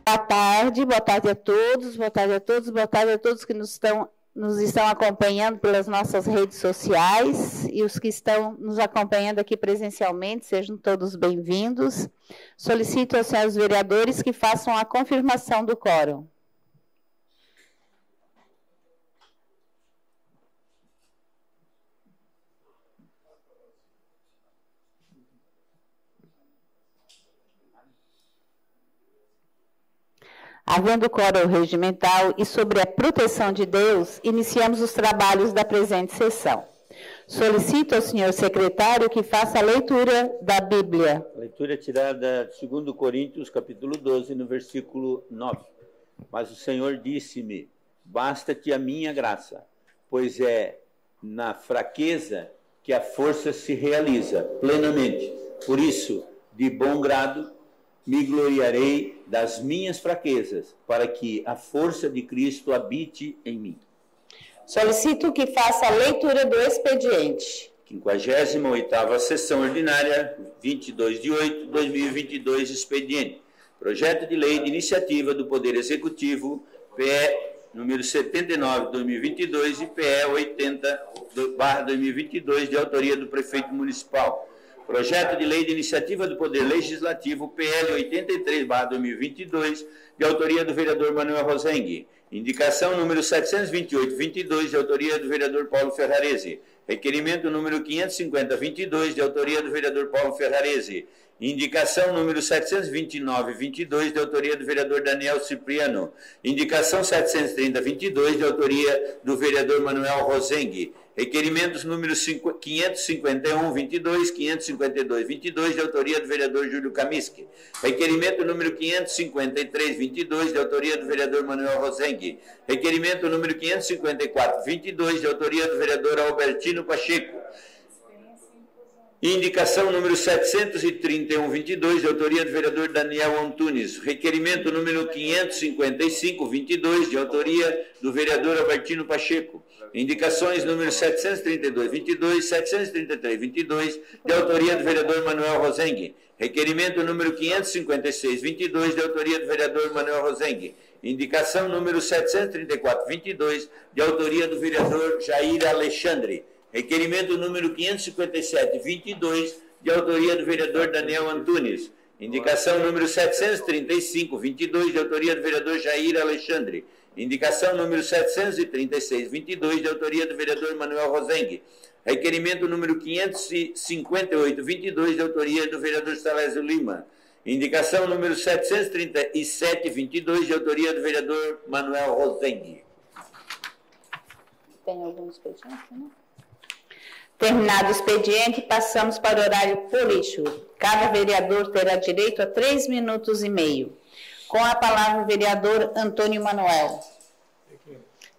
Boa tarde a todos, boa tarde a todos, boa tarde a todos que nos estão acompanhando pelas nossas redes sociais e os que estão nos acompanhando aqui presencialmente, sejam todos bem-vindos. Solicito aos senhores vereadores que façam a confirmação do quórum. Havendo quórum regimental e sobre a proteção de Deus, iniciamos os trabalhos da presente sessão. Solicito ao senhor secretário que faça a leitura da Bíblia. A leitura é tirada de 2 Coríntios, capítulo 12, no versículo 9. Mas o Senhor disse-me, basta-te a minha graça, pois é na fraqueza que a força se realiza plenamente. Por isso, de bom grado, me gloriarei das minhas fraquezas, para que a força de Cristo habite em mim. Solicito que faça a leitura do expediente. 58ª sessão ordinária, 22/8/2022, expediente. Projeto de lei de iniciativa do Poder Executivo, PE número 79/2022 e PE 80/2022, de autoria do Prefeito Municipal. Projeto de lei de iniciativa do Poder Legislativo, PL 83/2022, de autoria do vereador Manuel Rosengue. Indicação número 728/22, de autoria do vereador Paulo Ferrarese. Requerimento número 550/22, de autoria do vereador Paulo Ferrarese. Indicação número 729/22, de autoria do vereador Daniel Cipriano. Indicação 730/22, de autoria do vereador Manuel Rosengue. Requerimentos número 551/22, 552/22, de autoria do vereador Júlio Kamiski. Requerimento número 553/22, de autoria do vereador Manuel Rosengue. Requerimento número 554/22, de autoria do vereador Albertino Pacheco. Indicação número 731/22, de autoria do vereador Daniel Antunes. Requerimento número 555/22, de autoria do vereador Albertino Pacheco. Indicações número 732/22, 733/22, de autoria do vereador Manuel Rosengue. Requerimento número 556/22, de autoria do vereador Manuel Rosengue. Indicação número 734/22, de autoria do vereador Jair Alexandre. Requerimento número 557/22, de autoria do vereador Daniel Antunes. Indicação número 735/22, de autoria do vereador Jair Alexandre. Indicação número 736/22, de autoria do vereador Manuel Rosengue. Requerimento número 558/22, de autoria do vereador Salésio Lima. Indicação número 737/22, de autoria do vereador Manuel Rosengue. Tem algum expediente, né? Terminado o expediente, passamos para o horário político. Cada vereador terá direito a 3 minutos e meio. Com a palavra o vereador Antônio Manuel.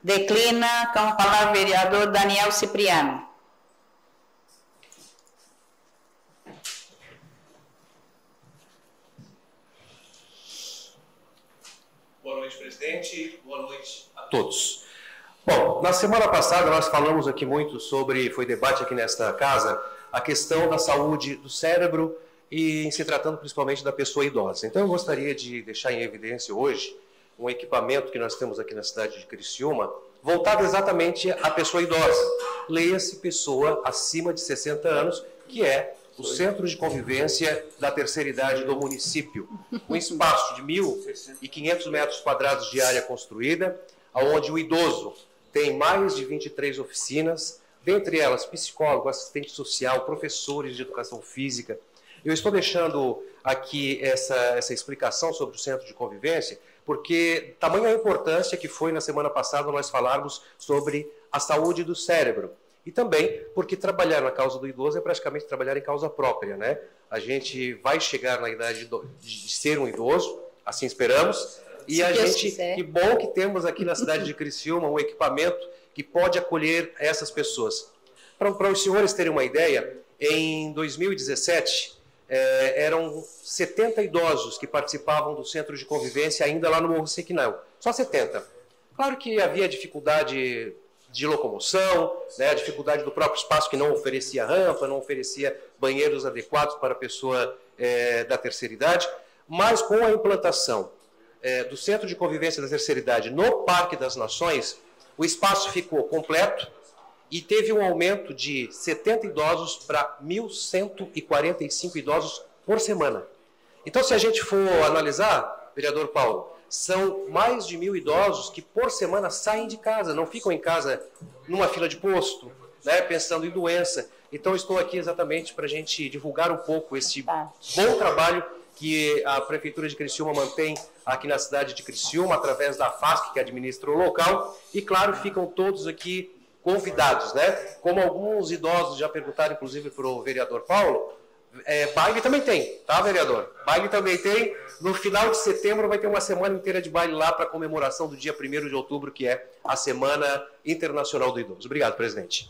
Declina com a palavra o vereador Daniel Cipriano. Boa noite, presidente. Boa noite a todos. Bom, na semana passada nós falamos aqui muito sobre, foi debate aqui nesta casa, a questão da saúde do cérebro e se tratando principalmente da pessoa idosa. Então eu gostaria de deixar em evidência hoje um equipamento que nós temos aqui na cidade de Criciúma, voltado exatamente à pessoa idosa. Leia-se pessoa acima de 60 anos, que é o Centro de Convivência da Terceira Idade do município. Um espaço de 1.500 metros quadrados de área construída, onde o idoso tem mais de 23 oficinas, dentre elas psicólogo, assistente social, professores de educação física. Eu estou deixando aqui essa explicação sobre o Centro de Convivência, porque tamanha a importância que foi na semana passada nós falarmos sobre a saúde do cérebro. E também porque trabalhar na causa do idoso é praticamente trabalhar em causa própria, né? A gente vai chegar na idade de ser um idoso, assim esperamos, e a gente, que bom que temos aqui na cidade de Criciúma um equipamento que pode acolher essas pessoas. Para os senhores terem uma ideia, em 2017, eram 70 idosos que participavam do Centro de Convivência ainda lá no Morro Sequinal. Só 70. Claro que havia dificuldade de locomoção, né, a dificuldade do próprio espaço que não oferecia rampa, não oferecia banheiros adequados para a pessoa da terceira idade, mas com a implantação do Centro de Convivência da Terceira Idade no Parque das Nações, o espaço ficou completo e teve um aumento de 70 idosos para 1.145 idosos por semana. Então, se a gente for analisar, vereador Paulo, são mais de 1.000 idosos que por semana saem de casa, não ficam em casa numa fila de posto, né, pensando em doença. Então, estou aqui exatamente para a gente divulgar um pouco esse bom trabalho que a Prefeitura de Criciúma mantém aqui na cidade de Criciúma, através da FASC, que administra o local. E, claro, ficam todos aqui convidados, né? Como alguns idosos já perguntaram, inclusive, para o vereador Paulo, baile também tem, tá, vereador? Baile também tem. No final de setembro vai ter uma semana inteira de baile lá para a comemoração do dia 1º de outubro, que é a Semana Internacional do Idoso. Obrigado, presidente.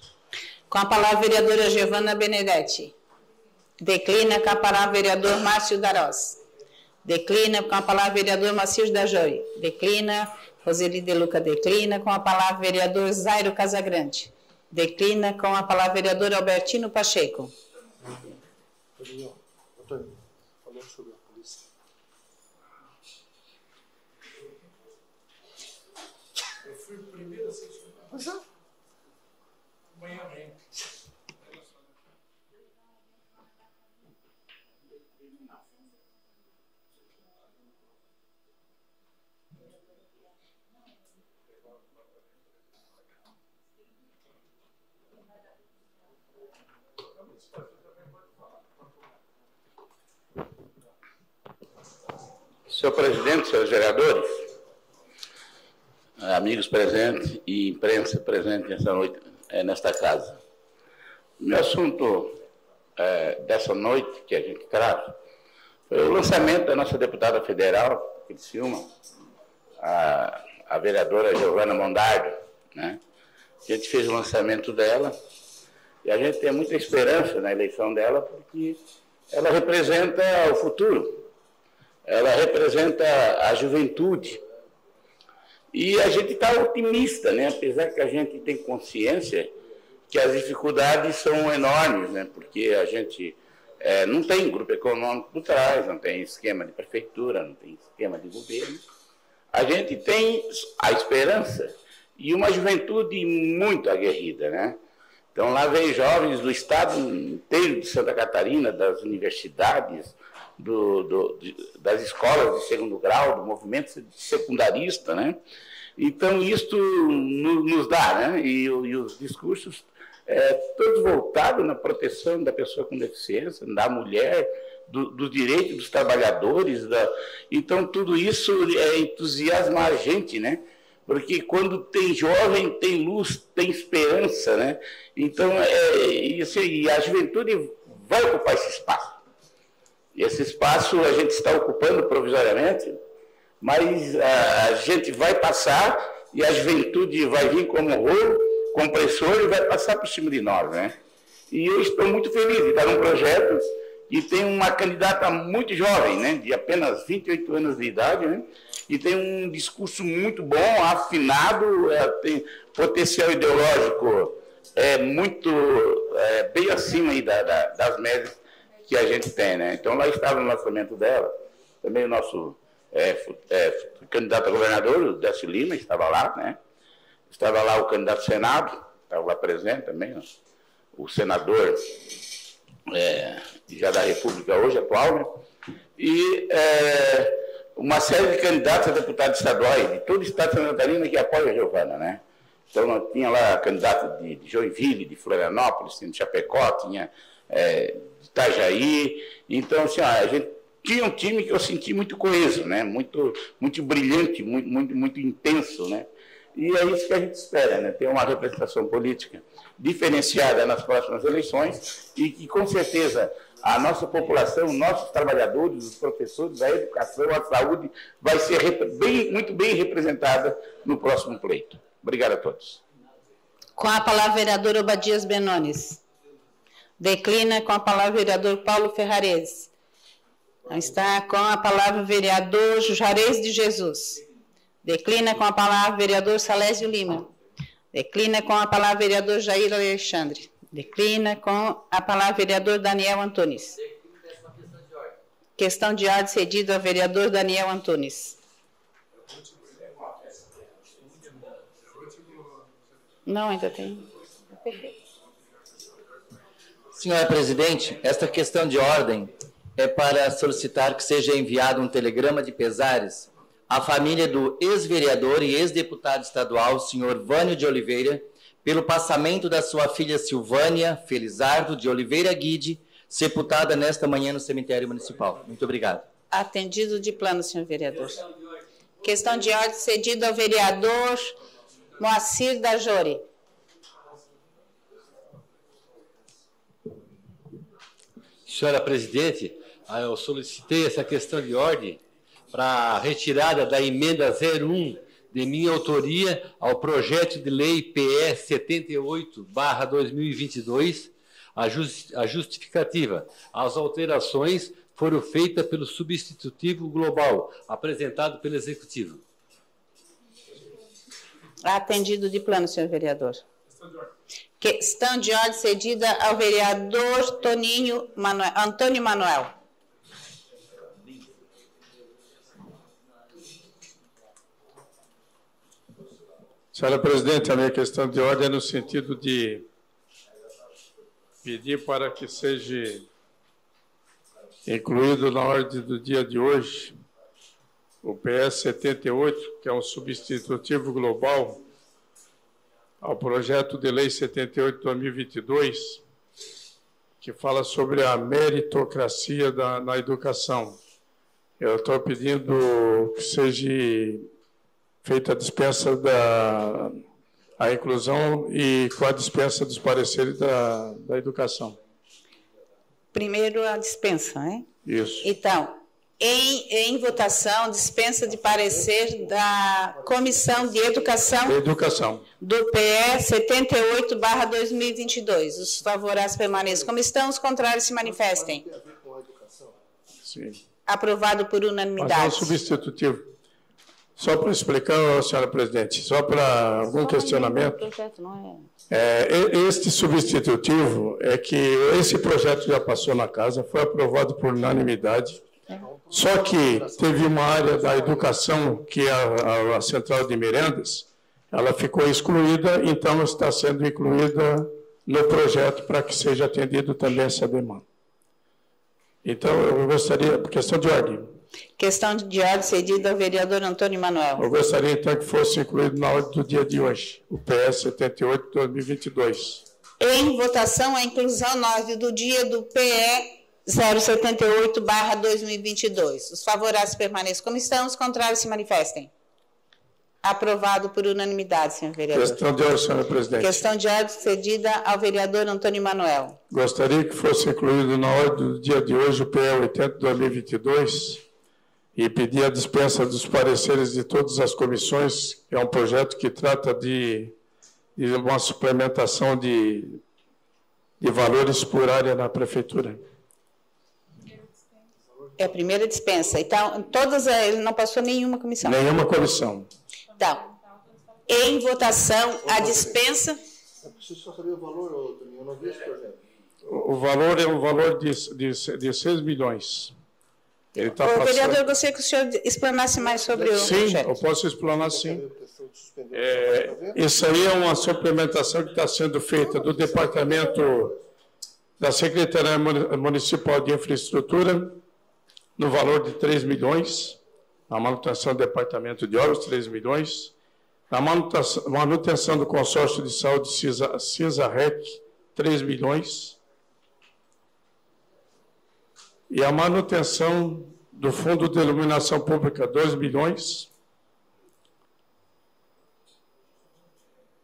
Com a palavra, a vereadora Giovana Benedetti. Declina com a palavra, o vereador Márcio Darós. Declina com a palavra, o vereador Macir da Joy. Declina, Roseli De Luca declina. Com a palavra, o vereador Zairo Casagrande. Declina com a palavra, o vereador Albertino Pacheco. Falando sobre a polícia. Eu fui o primeiro a ser chamado. Pois é. Amanhã vem. Senhor presidente, senhores vereadores, amigos presentes e imprensa presente nesta noite, nesta casa. O meu assunto dessa noite que a gente traz foi o lançamento da nossa deputada federal, Criciúma, a vereadora Giovana Mondardo, né? A gente fez o lançamento dela e a gente tem muita esperança na eleição dela porque ela representa o futuro. Ela representa a juventude. E a gente está otimista, né? Apesar que a gente tem consciência que as dificuldades são enormes, né? Porque a gente não tem grupo econômico por trás, não tem esquema de prefeitura, não tem esquema de governo. A gente tem a esperança e uma juventude muito aguerrida, né? Então lá vem jovens do estado inteiro de Santa Catarina, das universidades, das escolas de segundo grau, do movimento secundarista, né? Então, isto nos dá, né? E os discursos todos voltados na proteção da pessoa com deficiência, da mulher, dos direitos dos trabalhadores. Então, tudo isso entusiasma a gente, né? Porque quando tem jovem, tem luz, tem esperança, né? Então, isso aí, a juventude vai ocupar esse espaço. E esse espaço a gente está ocupando provisoriamente, mas a gente vai passar e a juventude vai vir como rolo, compressor e vai passar por cima de nós, né? E eu estou muito feliz de estar num projeto que tem uma candidata muito jovem, né? De apenas 28 anos de idade, né? E tem um discurso muito bom, afinado, tem potencial ideológico muito bem acima aí das médias que a gente tem, né? Então, lá estava no lançamento dela, também o nosso candidato a governador, o Décio Lima, estava lá, né? Estava lá o candidato ao Senado, estava lá presente também, o senador já da República hoje, atual, né? E uma série de candidatos a deputados estaduais de todo o estado de Santa Catarina que apoiam a Giovana, né? Então, nós tinha lá candidato de Joinville, de Florianópolis, tinha de Chapecó, tinha de Itajaí. Então, assim, a gente tinha um time que eu senti muito coeso, né? Muito brilhante, muito intenso, né? E é isso que a gente espera, né? Ter uma representação política diferenciada nas próximas eleições e que, com certeza, a nossa população, nossos trabalhadores, os professores, a educação, a saúde, vai ser muito bem representada no próximo pleito. Obrigado a todos. Com a palavra, vereador Obadias Benones. Declina com a palavra o vereador Paulo Ferrares. Está com a palavra o vereador Juarez de Jesus. Declina com a palavra o vereador Salésio Lima. Declina com a palavra o vereador Jair Alexandre. Declina com a palavra o vereador Daniel Antunes. Questão de ordem cedida ao vereador Daniel Antunes. Não, ainda tem. Senhora presidente, esta questão de ordem é para solicitar que seja enviado um telegrama de pesares à família do ex-vereador e ex-deputado estadual, senhor Vânio de Oliveira, pelo passamento da sua filha Silvânia Felizardo de Oliveira Guide, sepultada nesta manhã no cemitério municipal. Muito obrigado. Atendido de plano, senhor vereador. Questão de ordem cedida ao vereador Moacir da Jori. Senhora presidente, eu solicitei essa questão de ordem para a retirada da emenda 01 de minha autoria ao projeto de lei PE 78/2022. A justificativa: as alterações foram feitas pelo substitutivo global apresentado pelo Executivo. Atendido de plano, senhor vereador. Questão de ordem cedida ao vereador Antônio Manuel. Senhora presidente, a minha questão de ordem é no sentido de pedir para que seja incluído na ordem do dia de hoje o PS 78, que é um substitutivo global ao projeto de lei 78/2022, que fala sobre a meritocracia na educação. Eu estou pedindo que seja feita a dispensa a inclusão e com a dispensa dos pareceres da educação. Primeiro a dispensa, né? Isso. Então, em votação, dispensa de parecer da Comissão de Educação. Do PE 78/2022. Os favoráveis permaneçam como estão, os contrários se manifestem. Sim. Aprovado por unanimidade. Mas é um substitutivo. Só para explicar, senhora presidente, só para algum questionamento. Este substitutivo é que esse projeto já passou na casa, foi aprovado por unanimidade. Só que teve uma área da educação, que é a central de merendas, ela ficou excluída, então está sendo incluída no projeto para que seja atendido também essa demanda. Então, eu gostaria, questão de ordem. Questão de ordem cedida ao vereador Antônio Manuel. Eu gostaria, então, que fosse incluído na ordem do dia de hoje, o PS 78/2022. Em votação, a inclusão na ordem do dia do PE 078/2022. Os favoráveis permaneçam como estão, os contrários se manifestem. Aprovado por unanimidade, senhor vereador. Questão de ordem, senhora presidente. Questão de ordem cedida ao vereador Antônio Manuel. Gostaria que fosse incluído na ordem do dia de hoje o PE 80/2022 e pedir a dispensa dos pareceres de todas as comissões. É um projeto que trata de uma suplementação de valores por área na prefeitura. É a primeira dispensa. Então, todas, ele não passou nenhuma comissão. Nenhuma comissão. Então, em votação, a dispensa... Eu preciso só saber o valor, Toninho, eu não vi esse projeto. O valor é um valor de 6 milhões. Ele tá passando... Vereador, eu gostaria que o senhor explanasse mais sobre o projeto. Sim, eu posso explanar sim. Isso aí é uma suplementação que está sendo feita do Departamento da Secretaria Municipal de Infraestrutura, no valor de 3 milhões, a manutenção do Departamento de Obras, 3 milhões, a manutenção do Consórcio de Saúde CISA-REC, 3 milhões, e a manutenção do Fundo de Iluminação Pública, 2 milhões,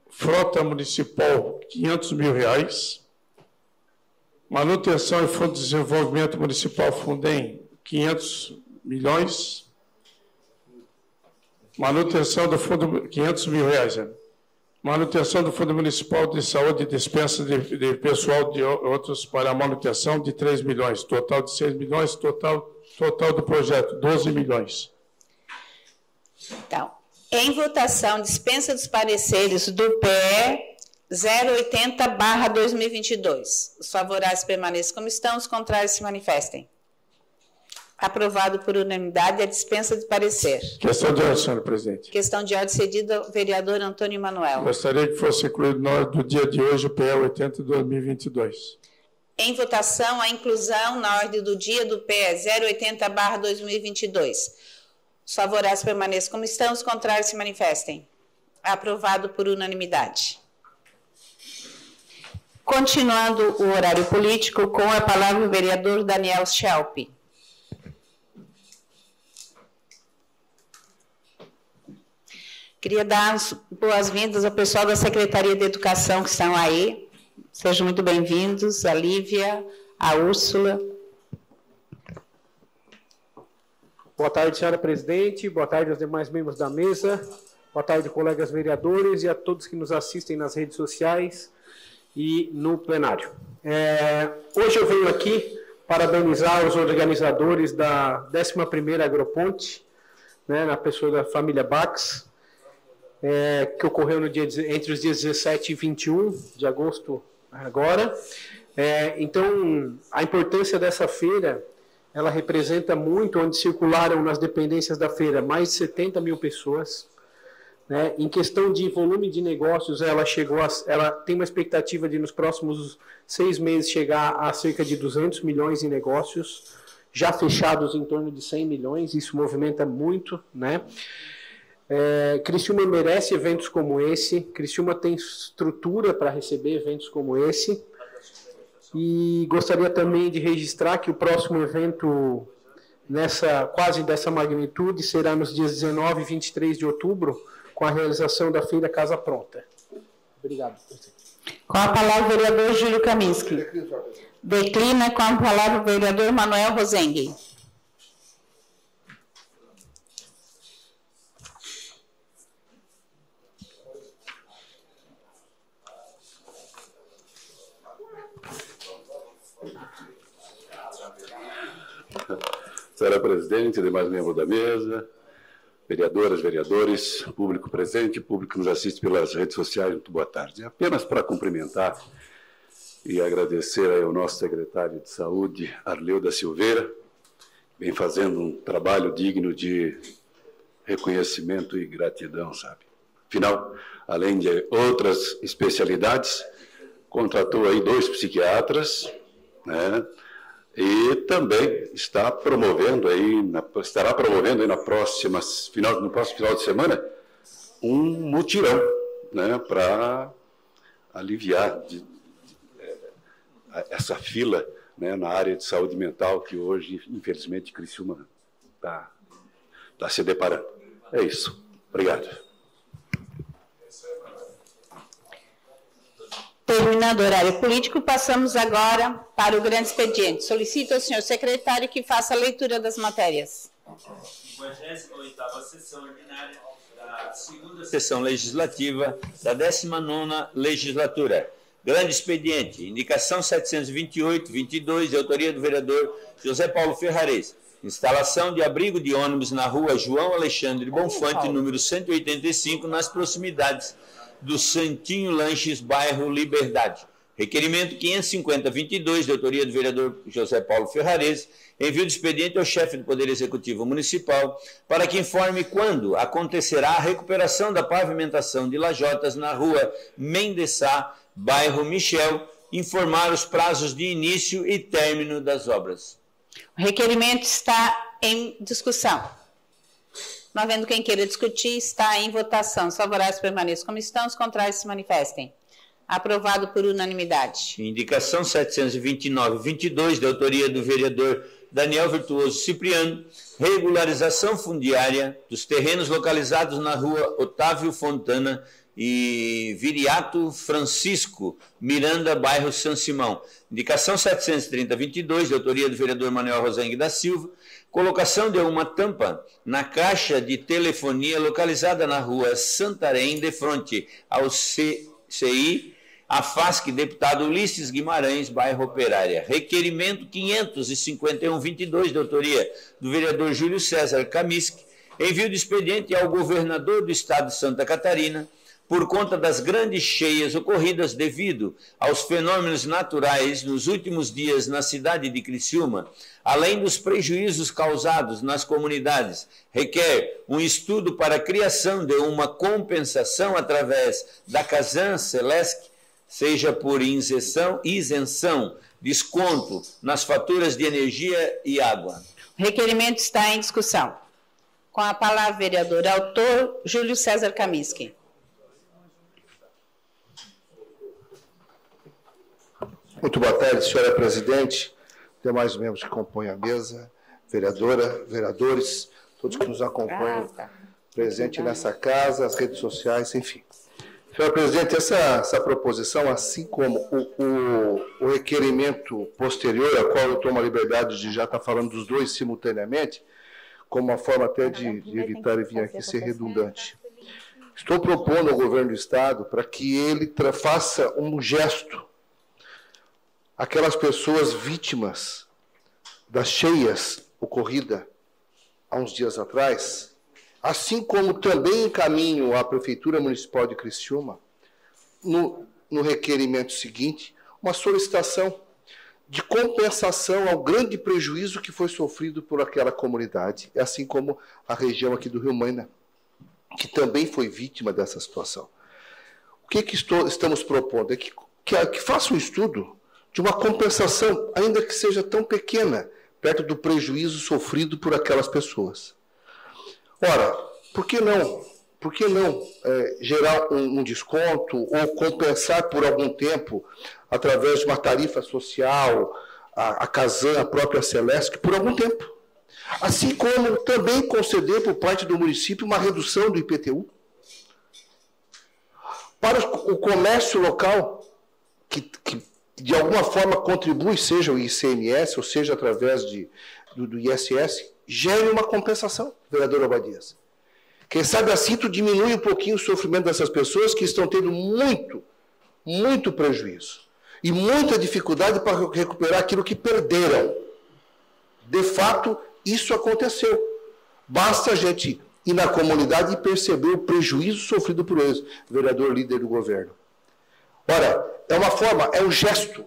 Frota Municipal, R$500 mil, manutenção e Fundo de Desenvolvimento Municipal, Fundem, 500 milhões, manutenção do fundo, 500 mil reais, manutenção do Fundo Municipal de Saúde e dispensa de pessoal de outros para a manutenção de 3 milhões, total de 6 milhões, total do projeto, 12 milhões. Então, em votação, dispensa dos pareceres do PE 080/2022. Os favoráveis permaneçam como estão, os contrários se manifestem. Aprovado por unanimidade a dispensa de parecer. Questão de ordem, senhora presidente. Questão de ordem cedida ao vereador Antônio Manuel. Gostaria que fosse incluído na ordem do dia de hoje o PE 80 de 2022. Em votação, a inclusão na ordem do dia do PE 080/2022. Os favoráveis permaneçam como estão, os contrários se manifestem. Aprovado por unanimidade. Continuando o horário político, com a palavra o vereador Daniel Schelp. Queria dar as boas-vindas ao pessoal da Secretaria de Educação que estão aí. Sejam muito bem-vindos, a Lívia, a Úrsula. Boa tarde, senhora presidente. Boa tarde aos demais membros da mesa. Boa tarde, colegas vereadores e a todos que nos assistem nas redes sociais e no plenário. Hoje eu venho aqui parabenizar os organizadores da 11ª Agroponte, né, na pessoa da família Bax, que ocorreu entre os dias 17 e 21 de agosto agora. Então, a importância dessa feira, ela representa muito, onde circularam nas dependências da feira mais de 70 mil pessoas. Né? Em questão de volume de negócios, ela tem uma expectativa de, nos próximos 6 meses, chegar a cerca de 200 milhões em negócios, já fechados em torno de 100 milhões, isso movimenta muito, né? Criciúma merece eventos como esse, Criciúma tem estrutura para receber eventos como esse, e gostaria também de registrar que o próximo evento, quase dessa magnitude, será nos dias 19 e 23 de outubro, com a realização da Feira Casa Pronta. Obrigado. Com a palavra o vereador Júlio Kaminski. Declina com a palavra o vereador Manuel Rosengue. Senhora presidente, demais membros da mesa, vereadoras, vereadores, público presente, público que nos assiste pelas redes sociais, muito boa tarde. Apenas para cumprimentar e agradecer ao nosso secretário de Saúde, Arleu da Silveira, que vem fazendo um trabalho digno de reconhecimento e gratidão, sabe? Afinal, além de outras especialidades, contratou aí 2 psiquiatras, né? E também estará promovendo aí no próximo final de semana um mutirão, né, para aliviar essa fila, né, na área de saúde mental que hoje, infelizmente, Criciúma está se deparando. É isso. Obrigado. Terminando o horário político, passamos agora para o grande expediente. Solicito ao senhor secretário que faça a leitura das matérias. 58ª sessão ordinária da 2ª sessão legislativa da 19ª legislatura. Grande expediente, indicação 728-22, de autoria do vereador José Paulo Ferrares. Instalação de abrigo de ônibus na rua João Alexandre Bonfante, número 185, nas proximidades do Santinho Lanches, bairro Liberdade. Requerimento 550-22, de autoria do vereador José Paulo Ferrares, envio de expediente ao chefe do Poder Executivo Municipal para que informe quando acontecerá a recuperação da pavimentação de lajotas na rua Mendesá, bairro Michel, informar os prazos de início e término das obras. O requerimento está em discussão. Não havendo quem queira discutir, está em votação. Os favoráveis permaneçam como estão, os contrários se manifestem. Aprovado por unanimidade. Indicação 729-22, de autoria do vereador Daniel Virtuoso Cipriano, regularização fundiária dos terrenos localizados na rua Otávio Fontana e Viriato Francisco Miranda, bairro São Simão. Indicação 730-22, de autoria do vereador Manuel Rosengue da Silva, colocação de uma tampa na caixa de telefonia localizada na rua Santarém, de frente ao CI, a FASC, deputado Ulisses Guimarães, bairro Operária. Requerimento 551-22, de autoria do vereador Júlio César Kaminski, envio de expediente ao governador do estado de Santa Catarina por conta das grandes cheias ocorridas devido aos fenômenos naturais nos últimos dias na cidade de Criciúma, além dos prejuízos causados nas comunidades, requer um estudo para a criação de uma compensação através da Casan Celesc, seja por isenção, desconto nas faturas de energia e água. O requerimento está em discussão. Com a palavra, vereador autor, Júlio César Kaminski. Muito boa tarde, senhora presidente, demais membros que compõem a mesa, vereadora, vereadores, todos que nos acompanham presente nessa casa, as redes sociais, enfim. Senhora presidente, essa proposição, assim como o requerimento posterior, a qual eu tomo a liberdade de já estar falando dos dois simultaneamente, como uma forma até de evitar e vir aqui ser redundante. Estou propondo ao governo do Estado para que ele faça um gesto aquelas pessoas vítimas das cheias ocorridas há uns dias atrás, assim como também encaminho à Prefeitura Municipal de Criciúma, no requerimento seguinte, uma solicitação de compensação ao grande prejuízo que foi sofrido por aquela comunidade, assim como a região aqui do Rio Maina, que também foi vítima dessa situação. O que estamos propondo? É que faça um estudo de uma compensação, ainda que seja tão pequena, perto do prejuízo sofrido por aquelas pessoas. Ora, por que não? Por que não gerar um desconto ou compensar por algum tempo, através de uma tarifa social, a Casan, a própria Celesc, por algum tempo? Assim como também conceder por parte do município uma redução do IPTU. Para o comércio local, que de alguma forma contribui, seja o ICMS, ou seja através do ISS, gere uma compensação, vereador Abadias. Quem sabe assim tu diminui um pouquinho o sofrimento dessas pessoas que estão tendo muito prejuízo e muita dificuldade para recuperar aquilo que perderam. De fato, isso aconteceu. Basta a gente ir na comunidade e perceber o prejuízo sofrido por eles, vereador líder do governo. Ora, é uma forma, é um gesto.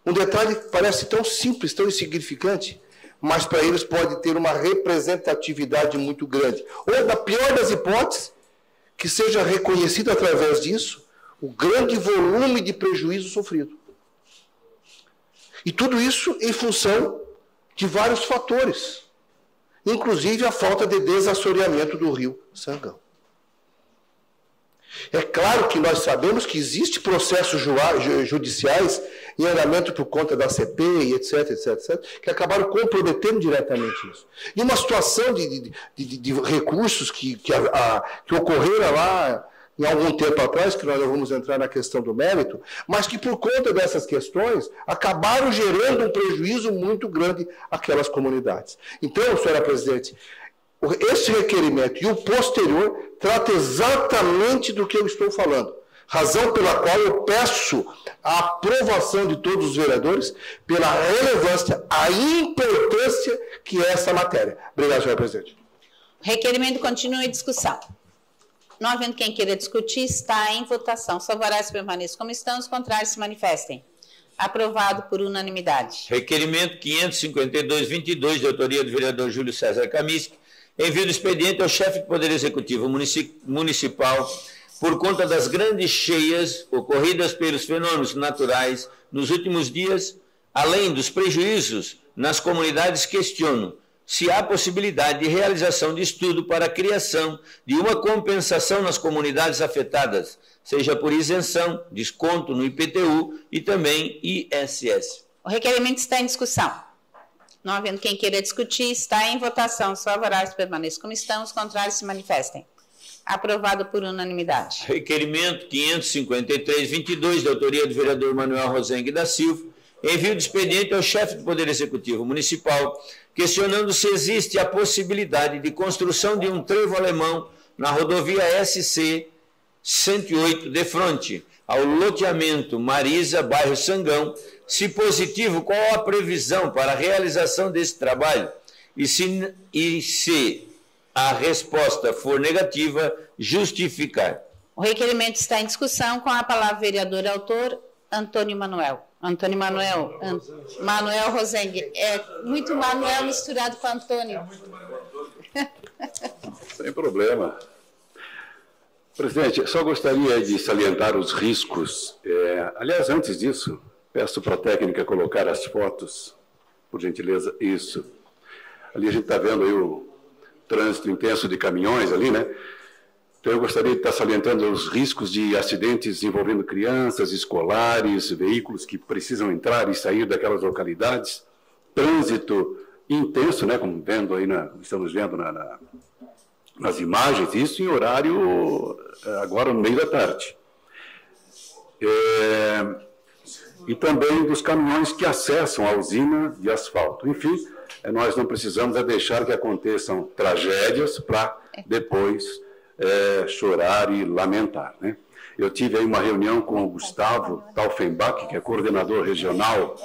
Um detalhe que parece tão simples, tão insignificante, mas para eles pode ter uma representatividade muito grande. Ou, na pior das hipóteses, que seja reconhecido através disso o grande volume de prejuízo sofrido. E tudo isso em função de vários fatores, inclusive a falta de desassoreamento do rio Sangão. É claro que nós sabemos que existem processos judiciais em andamento por conta da CPI, etc, que acabaram comprometendo diretamente isso. E uma situação de recursos que ocorreram lá em algum tempo atrás, que nós não vamos entrar na questão do mérito, mas que por conta dessas questões acabaram gerando um prejuízo muito grande àquelas comunidades. Então, senhora presidente, esse requerimento e o posterior trata exatamente do que eu estou falando. Razão pela qual eu peço a aprovação de todos os vereadores pela relevância, a importância que é essa matéria. Obrigado, senhora presidente. O requerimento continua em discussão. Não havendo quem queira discutir, está em votação. Os favoráveis permaneçam como estão, os contrários se manifestem. Aprovado por unanimidade. Requerimento 552-22, de autoria do vereador Júlio César Kaminski, envio do expediente ao chefe do Poder Executivo Municipal por conta das grandes cheias ocorridas pelos fenômenos naturais nos últimos dias, além dos prejuízos nas comunidades, questiono se há possibilidade de realização de estudo para a criação de uma compensação nas comunidades afetadas, seja por isenção, desconto no IPTU e também ISS. O requerimento está em discussão. Não havendo quem queira discutir, está em votação. Os favoráveis permaneçam como estão, os contrários se manifestem. Aprovado por unanimidade. Requerimento 553-22, de autoria do vereador Manuel Rosengue da Silva, envio de expediente ao chefe do Poder Executivo Municipal, questionando se existe a possibilidade de construção de um trevo alemão na rodovia SC 108, de frente ao loteamento Marisa, bairro Sangão. Se positivo, qual a previsão para a realização desse trabalho? E se a resposta for negativa, justificar. O O requerimento está em discussão. Com a palavra, vereador autor, Antônio Manuel. Manuel Rosengue. É muito Manuel misturado com Antônio. Sem problema. Presidente, só gostaria de salientar os riscos. Aliás, antes disso, peço para a técnica colocar as fotos, por gentileza. Isso. Ali a gente está vendo aí o trânsito intenso de caminhões ali, né? Então, eu gostaria de estar salientando os riscos de acidentes envolvendo crianças, escolares, veículos que precisam entrar e sair daquelas localidades. Trânsito intenso, né? Como estamos vendo nas imagens, isso em horário agora no meio da tarde. E também dos caminhões que acessam a usina de asfalto. Enfim, nós não precisamos deixar que aconteçam tragédias para depois chorar e lamentar, né? Eu tive aí uma reunião com o Gustavo Taufenbach, que é coordenador regional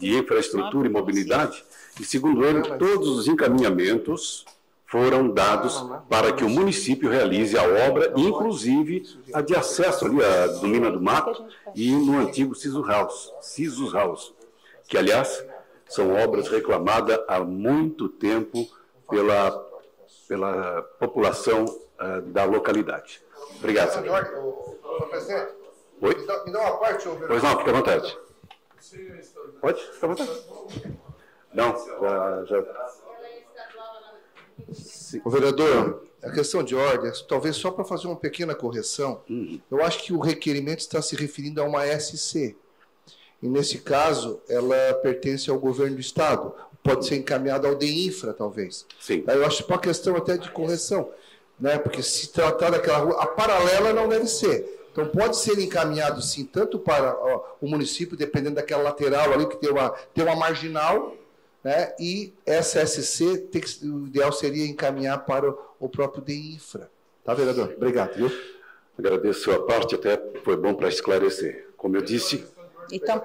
de infraestrutura e mobilidade, e segundo ele, todos os encaminhamentos foram dados para que o município realize a obra, inclusive a de acesso ali à do Mina do Mato e no antigo Sisus House, que, aliás, são obras reclamadas há muito tempo pela população da localidade. Obrigado, senhor. Presidente, oi? Me dá uma parte, senhor. Pois não, fica à vontade. Pode? Fica à vontade. Não, já... O vereador, a questão de ordem, talvez só para fazer uma pequena correção, eu acho que o requerimento está se referindo a uma SC. E, nesse caso, ela pertence ao governo do Estado. Pode ser encaminhada ao DEINFRA, talvez. Sim. Aí eu acho uma questão até de correção, né? Porque se tratar daquela rua, a paralela não deve ser. Então, pode ser encaminhado, sim, tanto para o município, dependendo daquela lateral ali, que tem uma marginal, né? E essa SC, o ideal seria encaminhar para o próprio DEINFRA. Tá, vereador? Obrigado, viu? Agradeço a parte, até foi bom para esclarecer. Como eu disse... Então,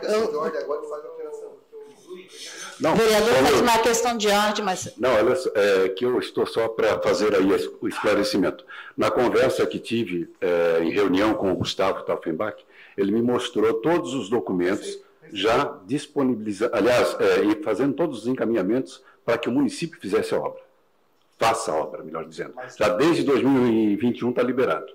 Não, o vereador faz uma questão de ordem, mas... Não, olha só, que eu estou só para fazer aí o esclarecimento. Na conversa que tive em reunião com o Gustavo Taufenbach, ele me mostrou todos os documentos já disponibilizando, aliás, fazendo todos os encaminhamentos para que o município fizesse a obra. Faça a obra, melhor dizendo. Já desde 2021 está liberado.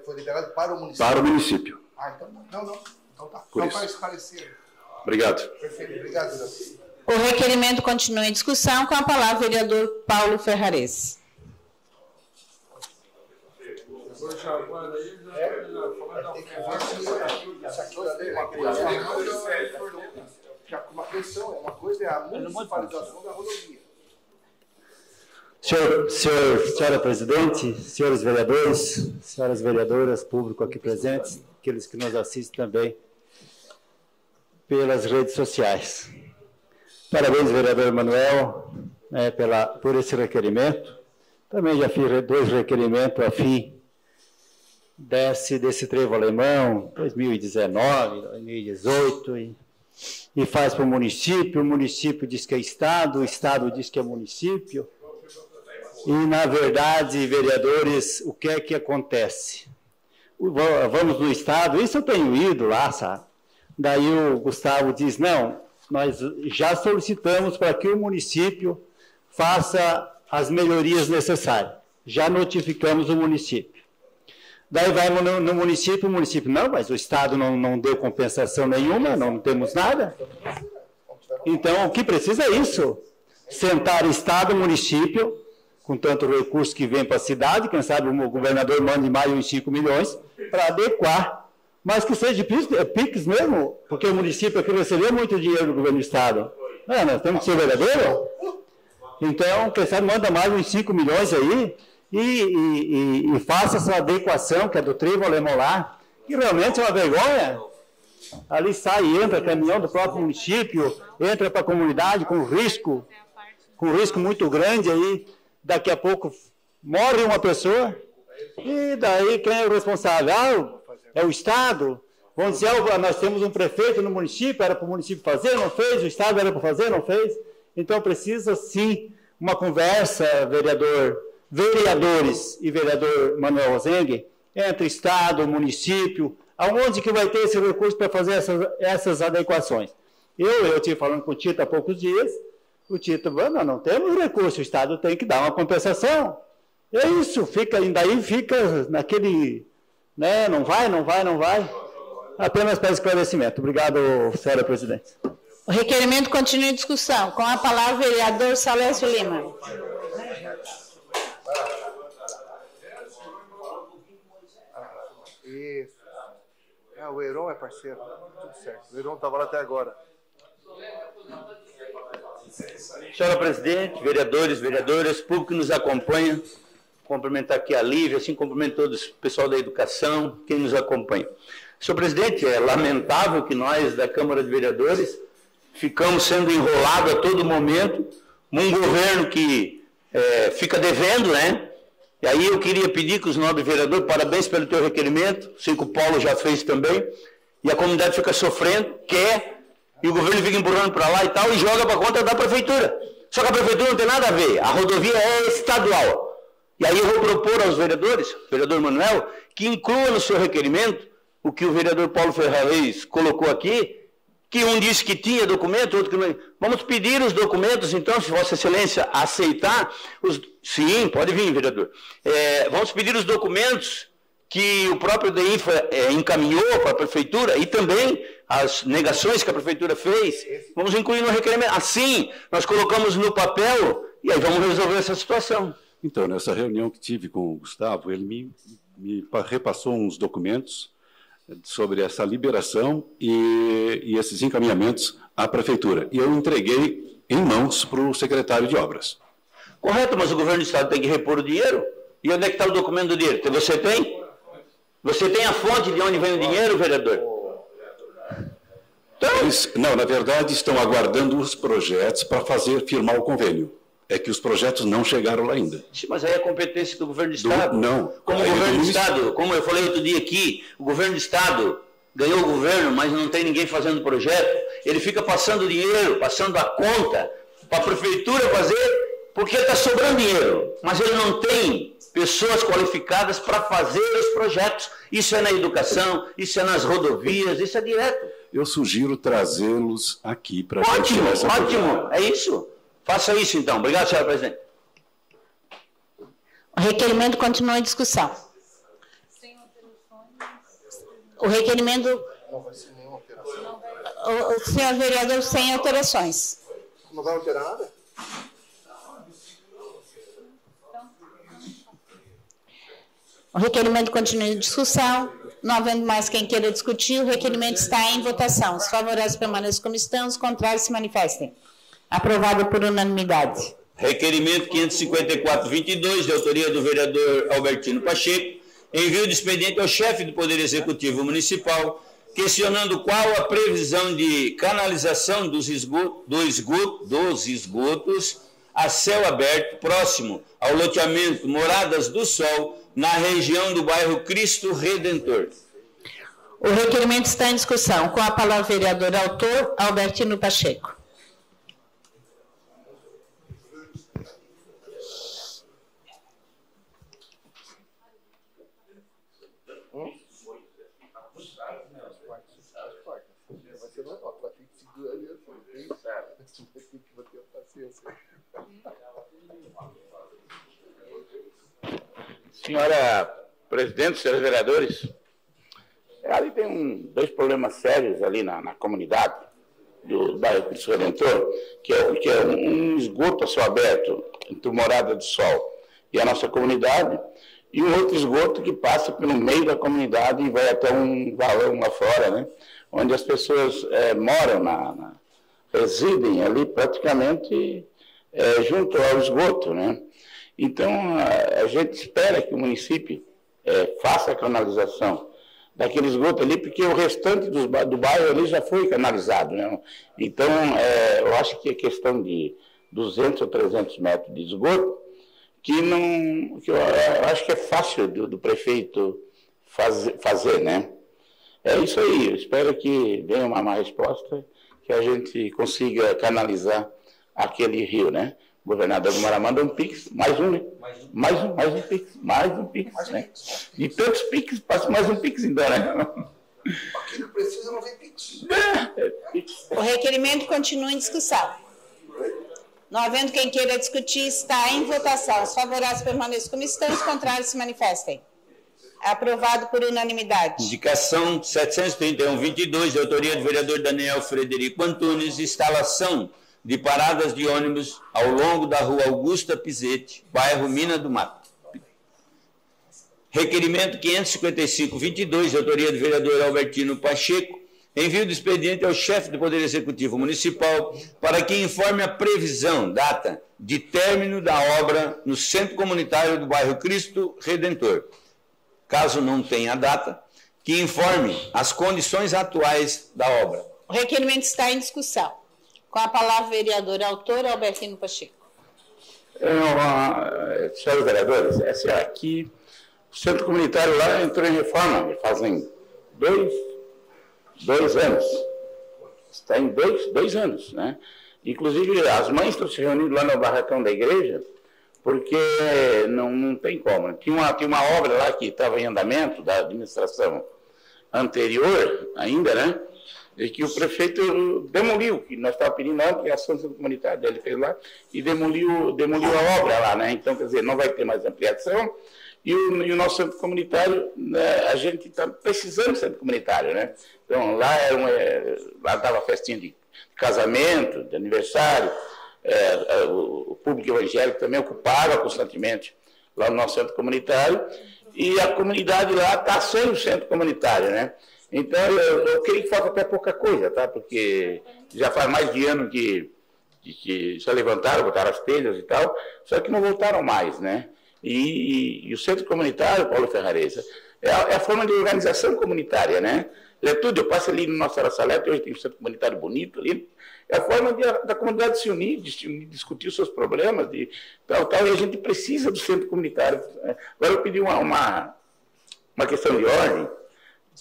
Foi liberado para o município? Para o município. Ah, então não. Então tá. Por Só isso. para esclarecer. Obrigado. Perfeito, obrigado, vereador. O requerimento continua em discussão. Com a palavra, o vereador Paulo Ferrares. Uma coisa é a municipalização da rodovia. Senhora presidente, senhores vereadores, senhoras vereadoras, público aqui presentes, aqueles que nos assistem também pelas redes sociais. Parabéns, vereador Manuel, por esse requerimento. Também já fiz 2 requerimentos a fim desse trevo alemão, 2019, 2018, e faz para o município diz que é Estado, o Estado diz que é município. E, na verdade, vereadores, o que é que acontece? Vamos no Estado, isso eu tenho ido lá, sabe? Daí o Gustavo diz, não, nós já solicitamos para que o município faça as melhorias necessárias. Já notificamos o município. Daí vai no município, o município, não, mas o Estado não deu compensação nenhuma, não temos nada. Então, o que precisa é isso. Sentar Estado e município, com tanto recurso que vem para a cidade, quem sabe o governador mande mais uns 5 milhões para adequar, mas que seja PIX mesmo, porque o município aqui recebeu muito dinheiro do governo do Estado. Nós temos que ser verdadeiro. Então, quem sabe manda mais uns 5 milhões aí e faça essa adequação, que é do trevo alemão lá, que realmente é uma vergonha. Ali sai e entra caminhão do próprio município, entra para a comunidade com risco muito grande aí. Daqui a pouco morre uma pessoa, e daí quem é o responsável? É o Estado. Vão dizer, nós temos um prefeito no município, era para o município fazer, não fez, o Estado era para fazer, não fez. Então precisa sim uma conversa, vereadores e vereador Manuel Rosengue, entre Estado, município, aonde que vai ter esse recurso para fazer essas adequações? Eu estive falando com o Tito há poucos dias, o Tito, não temos recurso, o Estado tem que dar uma compensação. É isso, daí fica naquele, né, não vai. Apenas para esclarecimento. Obrigado, senhora presidente. O requerimento continua em discussão. Com a palavra, o vereador Salésio Lima. Isso. O Heron é parceiro. Tudo certo. O Heron estava lá até agora. Senhora presidente, vereadores, vereadoras, público que nos acompanha, cumprimentar aqui a Lívia, assim cumprimento todos o pessoal da educação, quem nos acompanha. Senhor presidente, é lamentável que nós da Câmara de Vereadores ficamos sendo enrolados a todo momento num governo que fica devendo, né? E aí eu queria pedir que os nobres vereadores, parabéns pelo teu requerimento, sei que o Paulo já fez também, e a comunidade fica sofrendo, quer, e o governo fica empurrando para lá e tal, e joga para conta da prefeitura. Só que a prefeitura não tem nada a ver, a rodovia é estadual. E aí eu vou propor aos vereadores, vereador Manuel, que inclua no seu requerimento o que o vereador Paulo Ferrarez colocou aqui, que um disse que tinha documento, outro que não. Vamos pedir os documentos, então, se Vossa Excelência aceitar. Sim, pode vir, vereador. Vamos pedir os documentos que o próprio DEINFRA encaminhou para a Prefeitura e também as negações que a Prefeitura fez. Vamos incluir no requerimento. Assim, nós colocamos no papel e aí vamos resolver essa situação. Então, nessa reunião que tive com o Gustavo, ele me repassou uns documentos sobre essa liberação e esses encaminhamentos à Prefeitura. E eu entreguei em mãos para o secretário de Obras. Correto, mas o governo do Estado tem que repor o dinheiro. E onde é que está o documento do dinheiro? Você tem? Você tem a fonte de onde vem o dinheiro, vereador? Então... Não, na verdade, estão aguardando os projetos para firmar o convênio. É que os projetos não chegaram lá ainda. Sim, mas aí é competência do governo do Estado. Não. Como o governo do Estado, como eu falei outro dia aqui, o governo do Estado ganhou o governo, mas não tem ninguém fazendo projeto. Ele fica passando dinheiro, passando a conta para a prefeitura fazer, porque está sobrando dinheiro. Mas ele não tem pessoas qualificadas para fazer os projetos. Isso é na educação, isso é nas rodovias, isso é direto. Eu sugiro trazê-los aqui para... Ótimo, é isso. Faça isso, então. Obrigado, senhora presidente. O requerimento continua em discussão. O requerimento... Não vai ser nenhuma alteração. O senhor vereador, sem alterações. Não vai alterar nada? O requerimento continua em discussão. Não havendo mais quem queira discutir, o requerimento está em votação. Os favoráveis permaneçam como estão, os contrários se manifestem. Aprovado por unanimidade. Requerimento 554-22, de autoria do vereador Albertino Pacheco, envio de expediente ao chefe do Poder Executivo Municipal, questionando qual a previsão de canalização dos esgotos a céu aberto próximo ao loteamento Moradas do Sol, na região do bairro Cristo Redentor. O requerimento está em discussão. Com a palavra o vereador autor, Albertino Pacheco. Senhora presidente, senhores vereadores, ali tem dois problemas sérios ali na comunidade do bairro Cristo Redentor, que é um esgoto a céu aberto entre o Morada do Sol e a nossa comunidade, e um outro esgoto que passa pelo meio da comunidade e vai até um valão lá fora, né? Onde as pessoas moram, residem ali praticamente junto ao esgoto, né? Então, a gente espera que o município faça a canalização daquele esgoto ali, porque o restante do bairro ali já foi canalizado, né? Então, eu acho que é questão de 200 ou 300 metros de esgoto, que eu acho que é fácil do prefeito fazer, né? É isso aí, eu espero que venha uma resposta, que a gente consiga canalizar aquele rio, né? O governador Guimarães manda um pix, mais um, né? Mais um Pix, né? De tantos Pix, passa mais um Pix ainda, né? Aqui não precisa, não vem Pix. O requerimento continua em discussão. Não havendo quem queira discutir, está em votação. Os favoráveis permaneçam como estão, os contrários se manifestem. Aprovado por unanimidade. Indicação 731-22, de autoria do vereador Daniel Frederico Antunes, instalação de paradas de ônibus ao longo da rua Augusta Pizzetti, bairro Mina do Mato. Requerimento 555-22, de autoria do vereador Albertino Pacheco, envio do expediente ao chefe do Poder Executivo Municipal para que informe a previsão, data de término da obra no Centro Comunitário do bairro Cristo Redentor. Caso não tenha data, que informe as condições atuais da obra. O requerimento está em discussão. Com a palavra o vereador autor Albertino Pacheco. Senhores vereadores, aqui o Centro Comunitário lá entrou em reforma, fazem dois anos. Está em dois anos, né? Inclusive, as mães estão se reunindo lá no barracão da igreja, porque não tem como. Tinha uma obra lá que estava em andamento, da administração anterior ainda, né? E que o prefeito demoliu, que nós estávamos pedindo a ampliação do centro comunitário, ele fez lá, e demoliu a obra lá, né? Então, quer dizer, não vai ter mais ampliação, e o nosso centro comunitário, né, a gente está precisando de centro comunitário, né? Então, lá dava festinha de casamento, de aniversário, o público evangélico também ocupava constantemente lá no nosso centro comunitário, e a comunidade lá está sem o centro comunitário, né? Então, eu creio que falta até pouca coisa, tá? Porque já faz mais de ano que já levantaram, botaram as telhas e tal, só que não voltaram mais, né? E o centro comunitário, Paulo Ferrareza, é a forma de organização comunitária, né? É tudo, eu passo ali no nosso Araçalete, hoje tem um centro comunitário bonito ali, é a forma da comunidade se unir, discutir os seus problemas, e a gente precisa do centro comunitário. Agora eu pedi uma questão de ordem,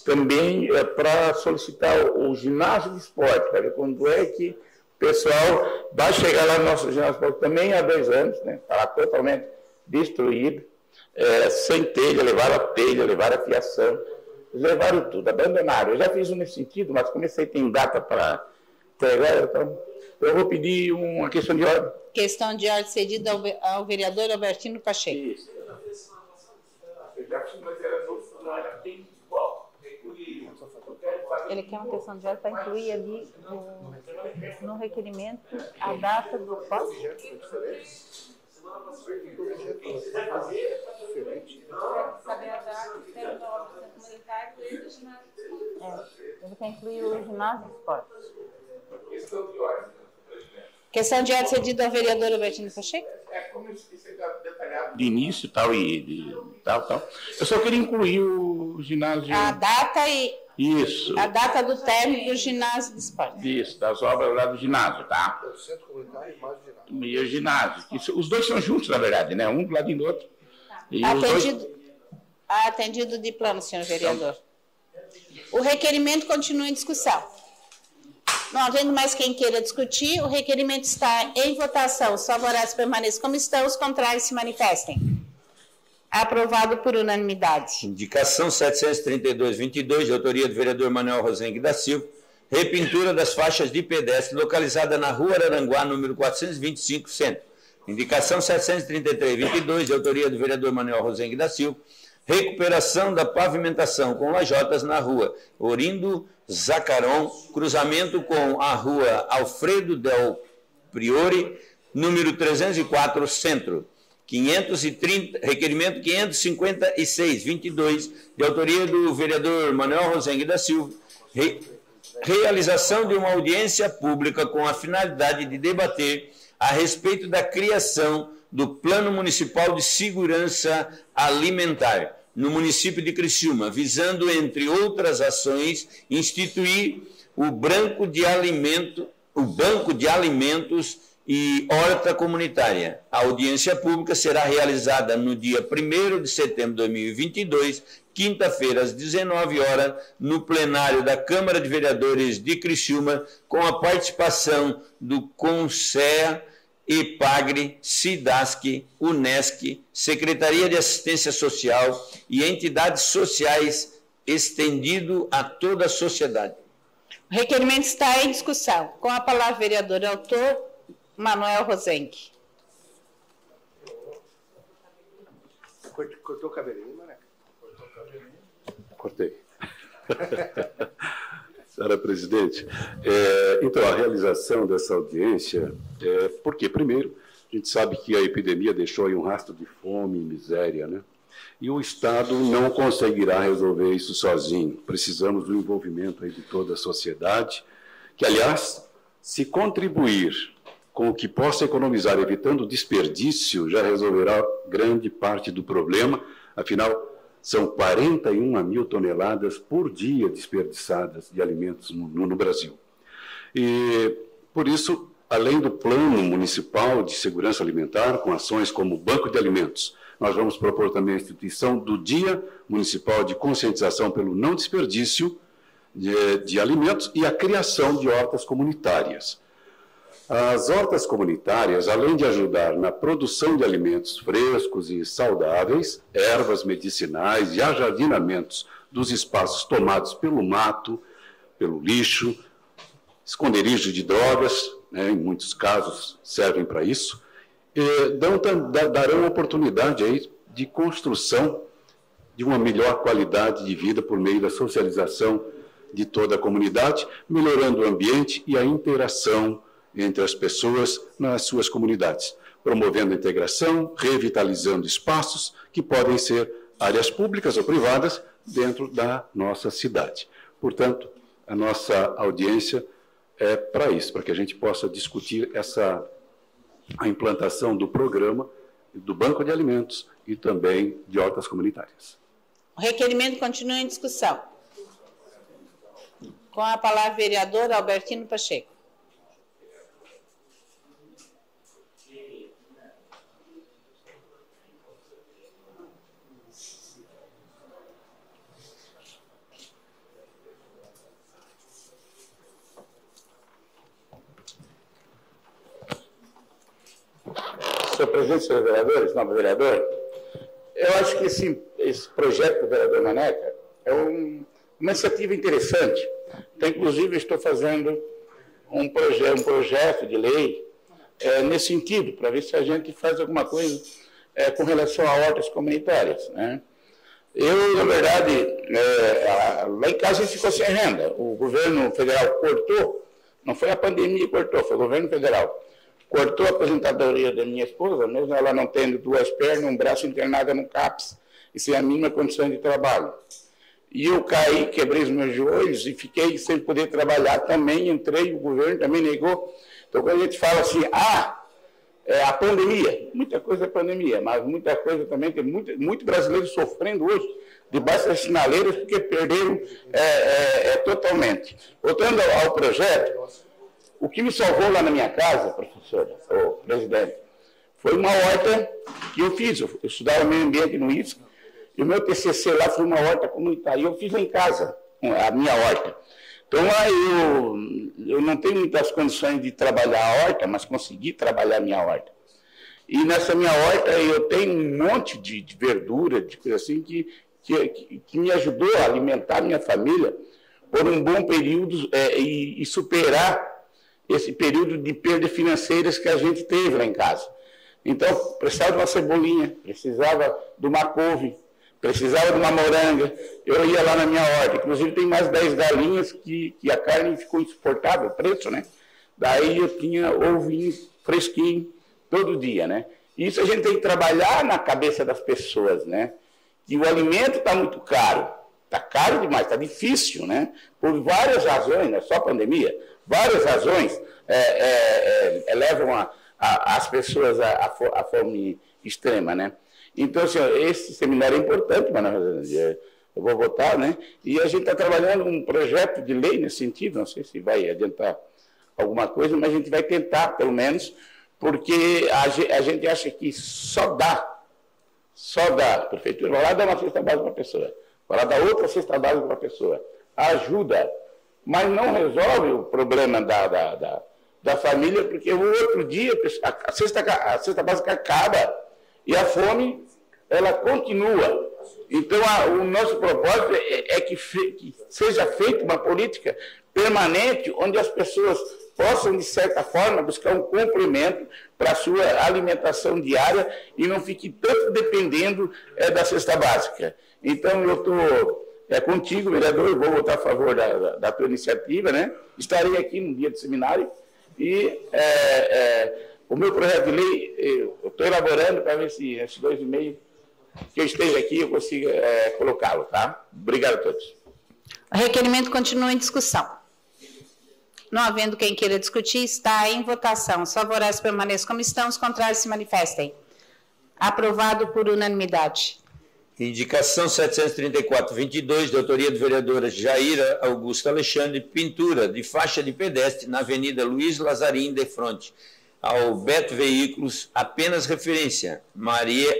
também para solicitar o ginásio de esporte, para ver quando é que o pessoal vai chegar lá no nosso ginásio de esporte, também há 2 anos, né? Está lá totalmente destruído, sem telha, levaram a telha, levaram a fiação, levaram tudo, abandonaram. Eu já fiz um nesse sentido, mas comecei a ter data para entregar, então eu vou pedir uma questão de ordem. Questão de ordem cedida ao vereador Albertino Pacheco. Isso. Ele quer uma questão de ordem para incluir ali no requerimento a data do posse. Saber a data que tem da obra do centro comunitário e do ginásio. Ele quer incluir o ginásio de esportes. Questão de ordem cedida ao vereador Albertino Pacheco? Como isso é detalhado de início e tal, tal. Eu só queria incluir o ginásio. A data e. Isso. A data do término do ginásio de esportes. Isso, das obras lá do ginásio, tá? O centro comunitário e o ginásio. Os dois são juntos, na verdade, né? Um do lado do outro. E atendido de plano, senhor vereador. O requerimento continua em discussão. Não havendo mais quem queira discutir, o requerimento está em votação. Os favoráveis permaneçam como estão, os contrários se manifestem. Aprovado por unanimidade. Indicação 732-22, de autoria do vereador Manuel Rosengue da Silva, repintura das faixas de pedestre localizada na rua Araranguá, número 425, centro. Indicação 733-22, de autoria do vereador Manuel Rosengue da Silva, recuperação da pavimentação com lajotas na rua Orindo Zacaron, cruzamento com a rua Alfredo Del Priore, número 304, centro. Requerimento 556-22, de autoria do vereador Manuel Rosengue da Silva, realização de uma audiência pública com a finalidade de debater a respeito da criação do Plano Municipal de Segurança Alimentar no município de Criciúma, visando, entre outras ações, instituir o Banco de Alimentos e Horta Comunitária. A audiência pública será realizada no dia 1º de setembro de 2022, quinta-feira, às 19 horas, no plenário da Câmara de Vereadores de Criciúma, com a participação do CONSEA EPAGRE, SIDASC, UNESC, Secretaria de Assistência Social e entidades sociais estendido a toda a sociedade. O requerimento está em discussão. Com a palavra, vereador autor, Manuel Rosenque. Cortou o cabelinho, Maneca? Cortou o cabelinho? Cortei. Senhora presidente, então a realização dessa audiência porque, primeiro, a gente sabe que a epidemia deixou aí um rastro de fome e miséria, né? E o Estado não conseguirá resolver isso sozinho. Precisamos do envolvimento aí de toda a sociedade, que, aliás, se contribuir com o que possa economizar, evitando desperdício, já resolverá grande parte do problema. Afinal, são 41 mil toneladas por dia desperdiçadas de alimentos no Brasil. E, por isso, além do Plano Municipal de Segurança Alimentar, com ações como o Banco de Alimentos, nós vamos propor também a instituição do Dia Municipal de Conscientização pelo Não Desperdício de Alimentos e a criação de hortas comunitárias. As hortas comunitárias, além de ajudar na produção de alimentos frescos e saudáveis, ervas medicinais e ajardinamentos dos espaços tomados pelo mato, pelo lixo, esconderijo de drogas, né, em muitos casos servem para isso, darão oportunidade aí de construção de uma melhor qualidade de vida por meio da socialização de toda a comunidade, melhorando o ambiente e a interação entre as pessoas nas suas comunidades, promovendo a integração, revitalizando espaços que podem ser áreas públicas ou privadas dentro da nossa cidade. Portanto, a nossa audiência é para isso, para que a gente possa discutir a implantação do programa do Banco de Alimentos e também de hortas comunitárias. O requerimento continua em discussão. Com a palavra, vereador Albertino Pacheco. Senhor presidente, senhores vereadores, nobre vereador, eu acho que esse projeto do vereador Maneca é uma iniciativa interessante. Então, inclusive, eu estou fazendo um projeto de lei nesse sentido, para ver se a gente faz alguma coisa com relação a hortas comunitárias, né? Eu, na verdade, lá em casa a gente ficou sem renda. O governo federal cortou, não foi a pandemia que cortou, foi o governo federal. Cortou a aposentadoria da minha esposa, mesmo ela não tendo 2 pernas, um braço internada no CAPS, e sem a mínima condição de trabalho. E eu caí, quebrei os meus joelhos e fiquei sem poder trabalhar também, entrei, o governo também negou. Então, quando a gente fala assim, a pandemia, muita coisa é pandemia, mas muita coisa também, tem muito brasileiro sofrendo hoje, debaixo das sinaleiras, porque perderam totalmente. Voltando ao projeto, o que me salvou lá na minha casa, professor, presidente, foi uma horta que eu fiz. Eu estudava meio ambiente no IFSC, e o meu TCC lá foi uma horta comunitária. Eu fiz lá em casa, a minha horta. Então, eu não tenho muitas condições de trabalhar a horta, mas consegui trabalhar a minha horta. E nessa minha horta eu tenho um monte de verdura, de coisa assim, que me ajudou a alimentar a minha família por um bom período e superar esse período de perdas financeiras que a gente teve lá em casa. Então, precisava de uma cebolinha, precisava de uma couve, precisava de uma moranga. Eu ia lá na minha horta, inclusive tem mais 10 galinhas que a carne ficou insuportável, o preço, né? Daí eu tinha ovinho fresquinho todo dia, né? Isso a gente tem que trabalhar na cabeça das pessoas, né? Que o alimento está muito caro, está caro demais, está difícil, né? Por várias razões, não é só pandemia, várias razões levam as pessoas à fome extrema, né? Então, assim, esse seminário é importante, mas eu vou votar, né? E a gente está trabalhando um projeto de lei nesse sentido, não sei se vai adiantar alguma coisa, mas a gente vai tentar, pelo menos, porque a gente acha que só dá, a prefeitura vai lá dar uma cesta básica para a pessoa, vai lá dar outra cesta básica para a pessoa, ajuda, mas não resolve o problema da família, porque o outro dia a cesta básica acaba e a fome, ela continua. Então, o nosso propósito é que seja feita uma política permanente, onde as pessoas possam, de certa forma, buscar um complemento para a sua alimentação diária e não fique tanto dependendo da cesta básica. Então, eu estou contigo, vereador, eu vou votar a favor da tua iniciativa, né? Estarei aqui no dia do seminário e o meu projeto de lei, eu estou elaborando para ver se esses 2,5 que eu esteja aqui eu consigo colocá-lo, tá? Obrigado a todos. O requerimento continua em discussão. Não havendo quem queira discutir, está em votação. Os favoráveis permaneçam como estão, os contrários se manifestem. Aprovado por unanimidade. Indicação 734-22, de autoria do vereador Jaira Augusto Alexandre, pintura de faixa de pedestre na Avenida Luiz Lazarim, de frente ao Beto Veículos, apenas referência,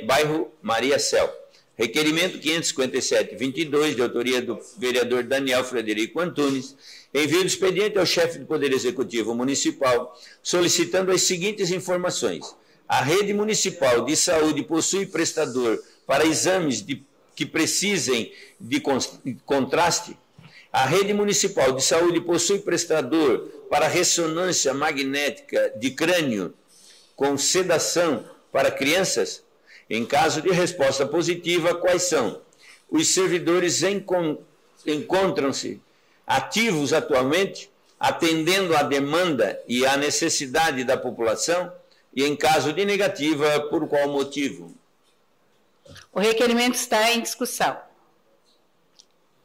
bairro Maria Céu. Requerimento 557-22, de autoria do vereador Daniel Frederico Antunes, envio do expediente ao chefe do Poder Executivo Municipal, solicitando as seguintes informações. A rede municipal de saúde possui prestador para exames que precisem de contraste? A rede municipal de saúde possui prestador para ressonância magnética de crânio com sedação para crianças? Em caso de resposta positiva, quais são? Os servidores encontram-se ativos atualmente, atendendo à demanda e à necessidade da população? E em caso de negativa, por qual motivo? O requerimento está em discussão.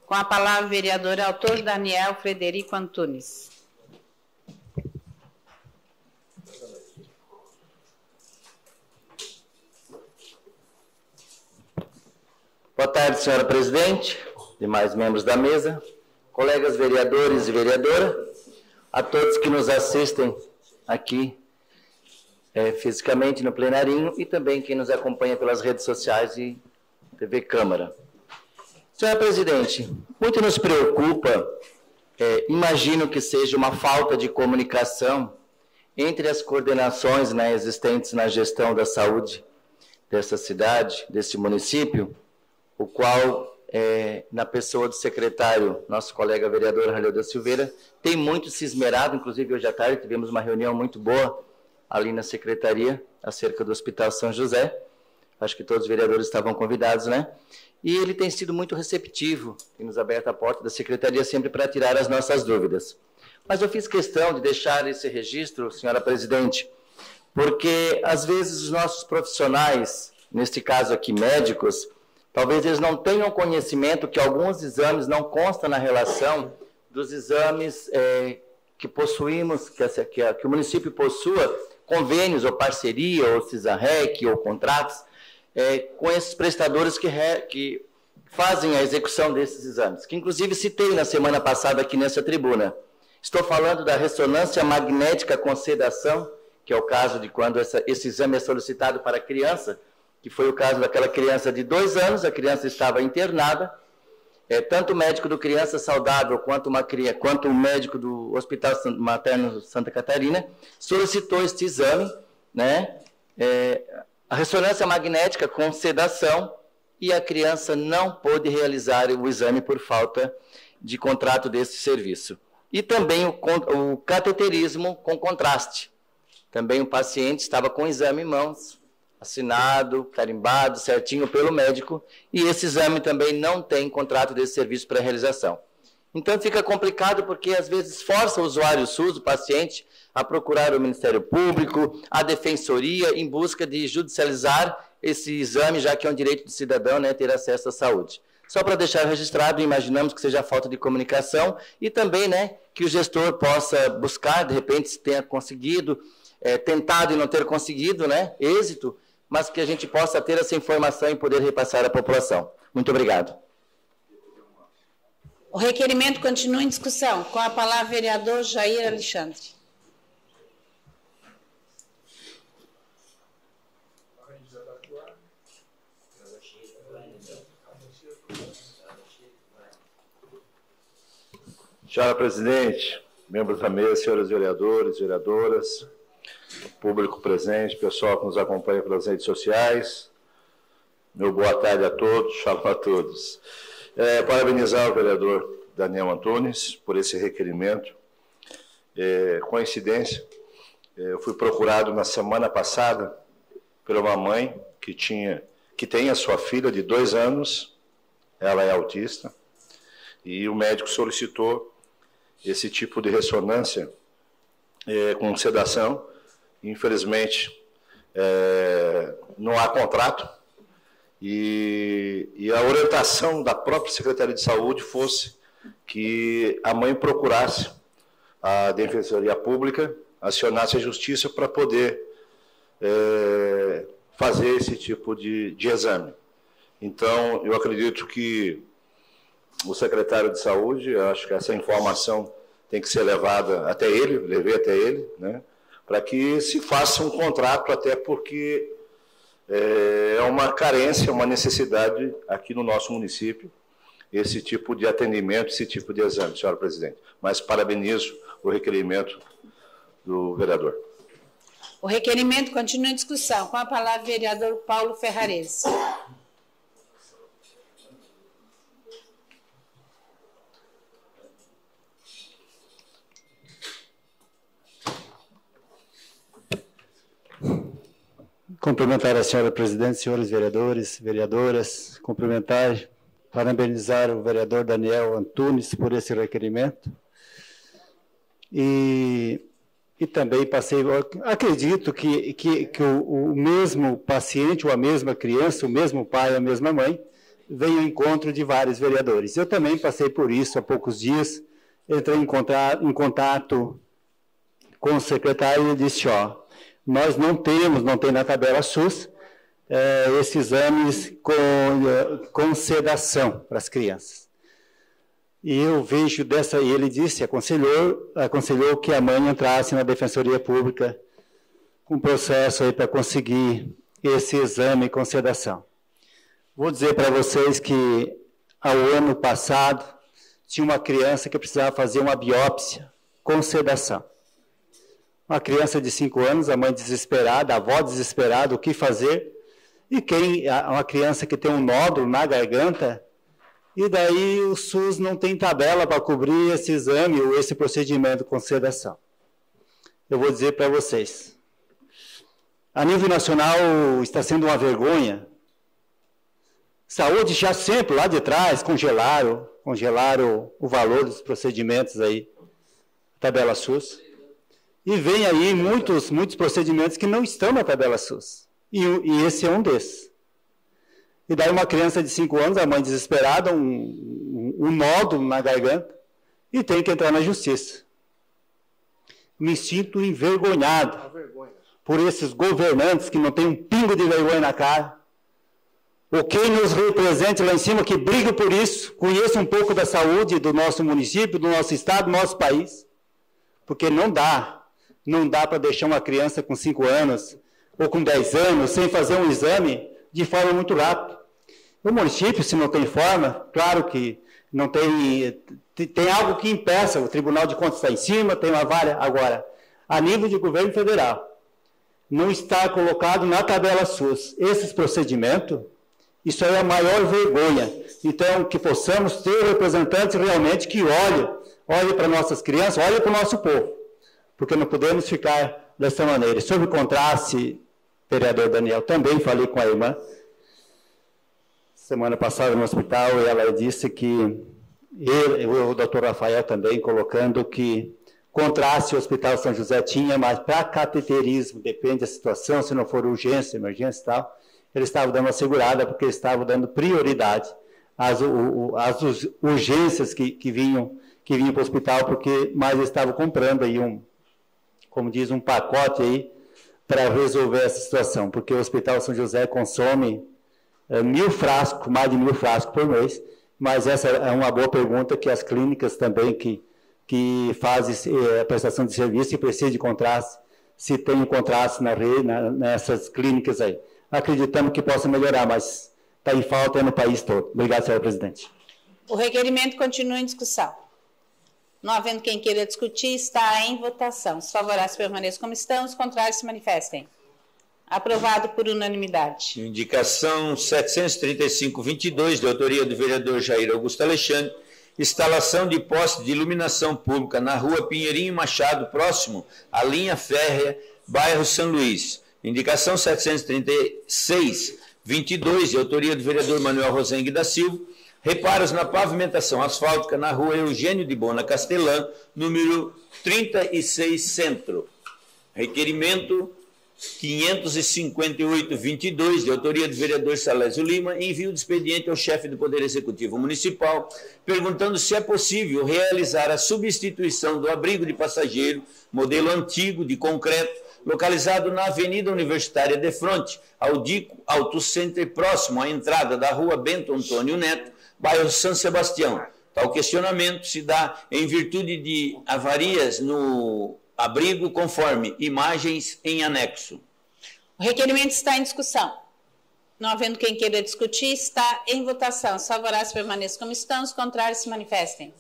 Com a palavra, o vereador autor Daniel Frederico Antunes. Boa tarde, senhora presidente, demais membros da mesa, colegas vereadores e vereadora, a todos que nos assistem aqui fisicamente no plenarinho e também quem nos acompanha pelas redes sociais e TV Câmara. Senhora presidente, muito nos preocupa, imagino que seja uma falta de comunicação entre as coordenações existentes na gestão da saúde dessa cidade, desse município, o qual, na pessoa do secretário, nosso colega vereador Raleu da Silveira, tem muito se esmerado, inclusive hoje à tarde tivemos uma reunião muito boa ali na secretaria, acerca do Hospital São José, acho que todos os vereadores estavam convidados, né? E ele tem sido muito receptivo, tem nos aberto a porta da secretaria sempre para tirar as nossas dúvidas. Mas eu fiz questão de deixar esse registro, senhora presidente, porque às vezes os nossos profissionais, neste caso aqui médicos, talvez eles não tenham conhecimento que alguns exames não constam na relação dos exames que possuímos, que o município possua convênios ou parceria, ou CISAREC, ou contratos, com esses prestadores que fazem a execução desses exames, que inclusive citei na semana passada aqui nessa tribuna. Estou falando da ressonância magnética com sedação, que é o caso de quando esse exame é solicitado para a criança, que foi o caso daquela criança de 2 anos, a criança estava internada, tanto o médico do Criança Saudável quanto o médico do Hospital Materno Santa Catarina solicitou este exame, né? A ressonância magnética com sedação, e a criança não pôde realizar o exame por falta de contrato desse serviço. E também o cateterismo com contraste. Também o paciente estava com o exame em mãos, assinado, carimbado, certinho pelo médico, e esse exame também não tem contrato desse serviço para realização. Então fica complicado porque às vezes força o usuário SUS, o paciente, a procurar o Ministério Público, a Defensoria, em busca de judicializar esse exame, já que é um direito do cidadão, né, ter acesso à saúde. Só para deixar registrado, imaginamos que seja falta de comunicação e também, né, que o gestor possa buscar, de repente, se tenha conseguido, tentado e não ter conseguido, né, êxito, mas que a gente possa ter essa informação e poder repassar à população. Muito obrigado. O requerimento continua em discussão. Com a palavra, vereador Jair Alexandre. Senhora presidente, membros da mesa, senhores vereadores, vereadoras, público presente, pessoal que nos acompanha pelas redes sociais, meu boa tarde a todos, shalom a todos. Parabenizar o vereador Daniel Antunes por esse requerimento. Coincidência, eu fui procurado na semana passada por uma mãe que tem a sua filha de 2 anos, ela é autista, e o médico solicitou esse tipo de ressonância com sedação. Infelizmente, não há contrato, e a orientação da própria Secretaria de Saúde fosse que a mãe procurasse a Defensoria Pública, acionasse a Justiça para poder fazer esse tipo de exame. Então, eu acredito que o secretário de Saúde, acho que essa informação tem que ser levada até ele, levei até ele, né, para que se faça um contrato, até porque é uma carência, uma necessidade aqui no nosso município, esse tipo de atendimento, esse tipo de exame, senhora presidente. Mas parabenizo o requerimento do vereador. O requerimento continua em discussão. Com a palavra, o vereador Paulo Ferrares. Cumprimentar a senhora presidente, senhores vereadores, vereadoras, cumprimentar, parabenizar o vereador Daniel Antunes por esse requerimento. E também acredito que o mesmo paciente, ou a mesma criança, o mesmo pai, a mesma mãe, vem ao encontro de vários vereadores. Eu também passei por isso há poucos dias, entrei em contato com o secretário e disse, nós não tem na tabela SUS esses exames com sedação para as crianças. E eu vejo e ele disse, aconselhou que a mãe entrasse na Defensoria Pública com processo aí para conseguir esse exame com sedação. Vou dizer para vocês que ao ano passado tinha uma criança que precisava fazer uma biópsia com sedação. Uma criança de 5 anos, a mãe desesperada, a avó desesperada, o que fazer? E uma criança que tem um nódulo na garganta, e daí o SUS não tem tabela para cobrir esse exame ou esse procedimento com sedação. Eu vou dizer para vocês, a nível nacional está sendo uma vergonha. Saúde já sempre, lá de trás, congelaram o valor dos procedimentos aí, tabela SUS. E vem aí muitos procedimentos que não estão na tabela SUS. E esse é um desses. E daí uma criança de 5 anos, a mãe desesperada, um nódulo na garganta, e tem que entrar na justiça. Me sinto envergonhado por esses governantes que não têm um pingo de vergonha na cara. Ou quem nos represente lá em cima, que briga por isso, conheça um pouco da saúde do nosso município, do nosso estado, do nosso país. Porque não dá para deixar uma criança com 5 anos ou com 10 anos sem fazer um exame de forma muito rápida. O município, se não tem forma, claro que não tem algo que impeça, o Tribunal de Contas está em cima, tem uma vara. Agora, a nível de governo federal, não está colocado na tabela SUS esses procedimentos, isso aí é a maior vergonha. Então, que possamos ter representantes realmente que olhem para nossas crianças, olhem para o nosso povo, porque não podemos ficar dessa maneira. Sobre o contraste, vereador Daniel, também falei com a irmã, semana passada no hospital, e ela disse que, o doutor Rafael também, colocando que contraste o Hospital São José tinha, mas para cateterismo, depende da situação, se não for urgência, emergência e tal, ele estava dando uma segurada, porque estava dando prioridade às urgências que vinham para o hospital, porque mais estava comprando aí um pacote aí para resolver essa situação, porque o Hospital São José consome 1.000 frascos, mais de 1.000 frascos por mês, mas essa é uma boa pergunta que as clínicas também que fazem a prestação de serviço e precisam de contraste, se tem um contraste na rede, nessas clínicas aí. Acreditamos que possa melhorar, mas está em falta no país todo. Obrigado, senhora presidente. O requerimento continua em discussão. Não havendo quem queira discutir, está em votação. Os favoráveis permaneçam como estão, os contrários se manifestem. Aprovado por unanimidade. Indicação 735-22, de autoria do vereador Jair Augusto Alexandre, instalação de poste de iluminação pública na rua Pinheirinho Machado, próximo à linha férrea, bairro São Luís. Indicação 736-22, de autoria do vereador Manuel Rosengue da Silva, reparos na pavimentação asfáltica na rua Eugênio de Bona Castelã, número 36 Centro. Requerimento 558-22, de autoria do vereador Salésio Lima, envio de expediente ao chefe do Poder Executivo Municipal, perguntando se é possível realizar a substituição do abrigo de passageiro, modelo antigo de concreto, localizado na Avenida Universitária de Fronte, ao Dico Auto Center, próximo à entrada da rua Bento Antônio Neto, bairro São Sebastião. Tal questionamento se dá em virtude de avarias no abrigo, conforme imagens em anexo. O requerimento está em discussão. Não havendo quem queira discutir, está em votação. Os favoráveis permaneçam como estão, os contrários se manifestem.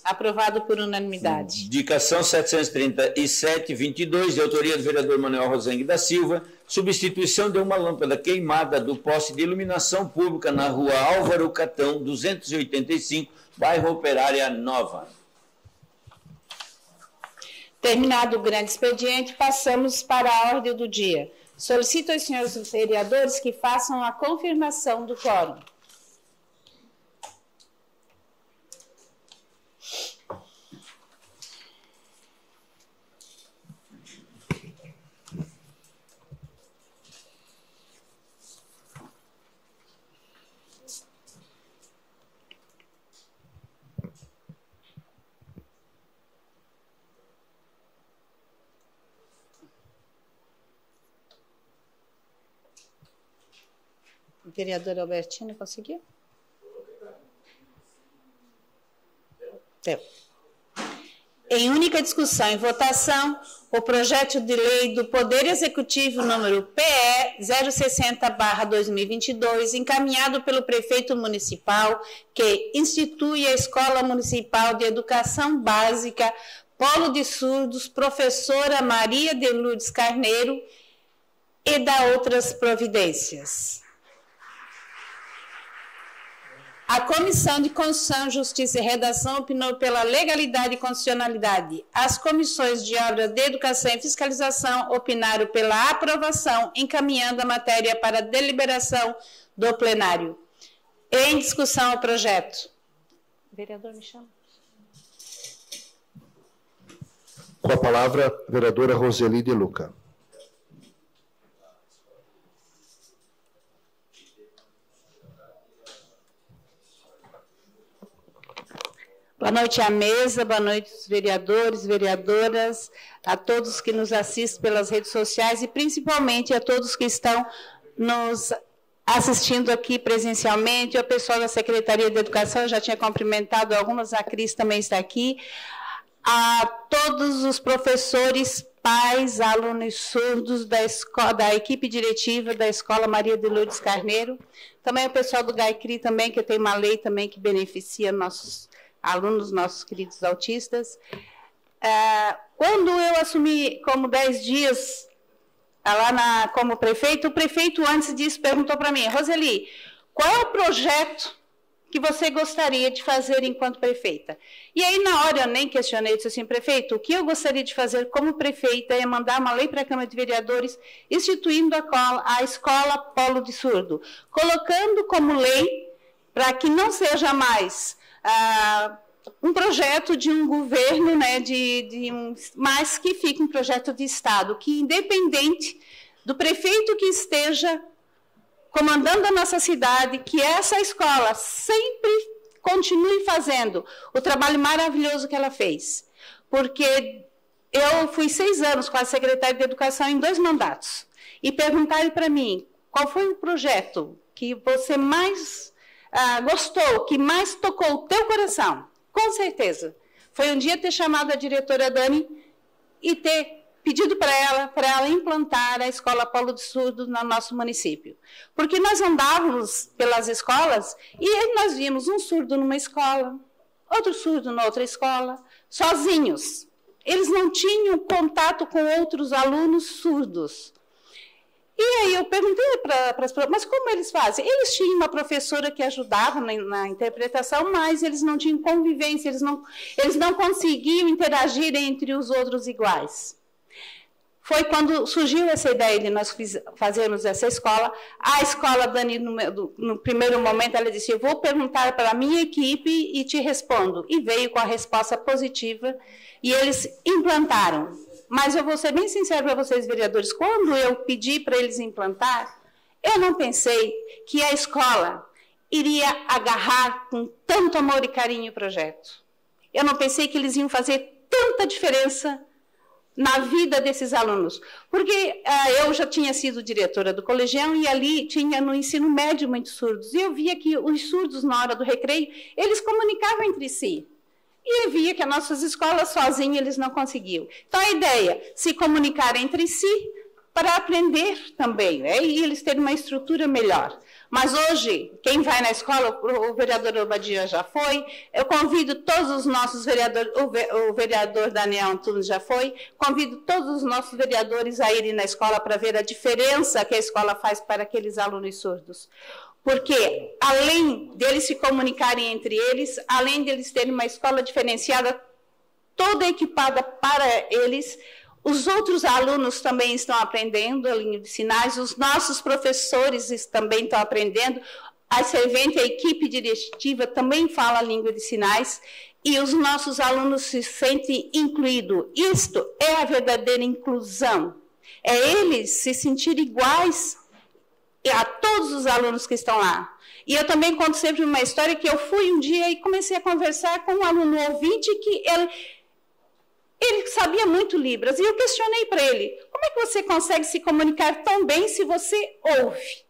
Aprovado por unanimidade. Indicação 737-22, de autoria do vereador Manuel Rosengue da Silva, substituição de uma lâmpada queimada do poste de iluminação pública na rua Álvaro Catão, 285, bairro Operária Nova. Terminado o grande expediente, passamos para a ordem do dia. Solicito aos senhores vereadores que façam a confirmação do quórum. Vereador Albertino, conseguiu? Deu. Em única discussão e votação, o projeto de lei do Poder Executivo número PE 060/2022, encaminhado pelo prefeito municipal, que institui a Escola Municipal de Educação Básica, Polo de Surdos, professora Maria de Lourdes Carneiro, e dá outras providências. A Comissão de Constituição, Justiça e Redação opinou pela legalidade e constitucionalidade. As comissões de obras de Educação e Fiscalização opinaram pela aprovação, encaminhando a matéria para deliberação do plenário. Em discussão o projeto. Vereador, me chama. Com a palavra, a vereadora Roseli de Luca. Boa noite à mesa, boa noite aos vereadores, vereadoras, a todos que nos assistem pelas redes sociais e principalmente a todos que estão nos assistindo aqui presencialmente, ao pessoal da Secretaria de Educação, eu já tinha cumprimentado algumas, a Cris também está aqui, a todos os professores, pais, alunos surdos da equipe diretiva da Escola Maria de Lourdes Carneiro, também o pessoal do GAICRI também, que tem uma lei também que beneficia nossos alunos, nossos queridos autistas. Quando eu assumi como 10 dias lá como prefeito, o prefeito antes disso perguntou para mim, Roseli, qual é o projeto que você gostaria de fazer enquanto prefeita? E aí na hora eu nem questionei, disse assim, prefeito, o que eu gostaria de fazer como prefeita é mandar uma lei para a Câmara de Vereadores instituindo a Escola Polo de Surdo, colocando como lei para que não seja mais um projeto de um governo, né, mas que fique um projeto de Estado, que independente do prefeito que esteja comandando a nossa cidade, que essa escola sempre continue fazendo o trabalho maravilhoso que ela fez. Porque eu fui 6 anos com a secretária de Educação em 2 mandatos, e perguntaram para mim, qual foi o projeto que você mais gostou, que mais tocou o teu coração? Com certeza. Foi um dia ter chamado a diretora Dani e ter pedido para ela implantar a Escola Polo de Surdo no nosso município. Porque nós andávamos pelas escolas e nós vimos um surdo numa escola, outro surdo na outra escola, sozinhos. Eles não tinham contato com outros alunos surdos. E aí eu perguntei para as pessoas, mas como eles fazem? Eles tinham uma professora que ajudava na interpretação, mas eles não tinham convivência, eles não conseguiam interagir entre os outros iguais. Foi quando surgiu essa ideia de nós fazermos essa escola. A escola, Dani, no primeiro momento, ela disse, eu vou perguntar para a minha equipe e te respondo. E veio com a resposta positiva, e eles implantaram. Mas eu vou ser bem sincero para vocês, vereadores, quando eu pedi para eles implantar, eu não pensei que a escola iria agarrar com tanto amor e carinho o projeto. Eu não pensei que eles iam fazer tanta diferença na vida desses alunos. Porque eu já tinha sido diretora do colegião e ali tinha no ensino médio muitos surdos. E eu via que os surdos, na hora do recreio, eles comunicavam entre si. E eu via que as nossas escolas sozinhas eles não conseguiam. Então, a ideia, se comunicar entre si para aprender também, né? E eles terem uma estrutura melhor. Mas hoje, quem vai na escola, o vereador Obadia já foi, eu convido todos os nossos vereadores, o vereador Daniel Antunes já foi, convido todos os nossos vereadores a irem na escola para ver a diferença que a escola faz para aqueles alunos surdos. Porque, além deles se comunicarem entre eles, além deles terem uma escola diferenciada, toda equipada para eles, os outros alunos também estão aprendendo a língua de sinais, os nossos professores também estão aprendendo, a servente, a equipe diretiva também fala a língua de sinais, e os nossos alunos se sentem incluídos. Isto é a verdadeira inclusão. É eles se sentirem iguais a todos os alunos que estão lá. E eu também conto sempre uma história que eu fui um dia e comecei a conversar com um aluno ouvinte que ele sabia muito Libras. E eu questionei para ele, como é que você consegue se comunicar tão bem se você ouve?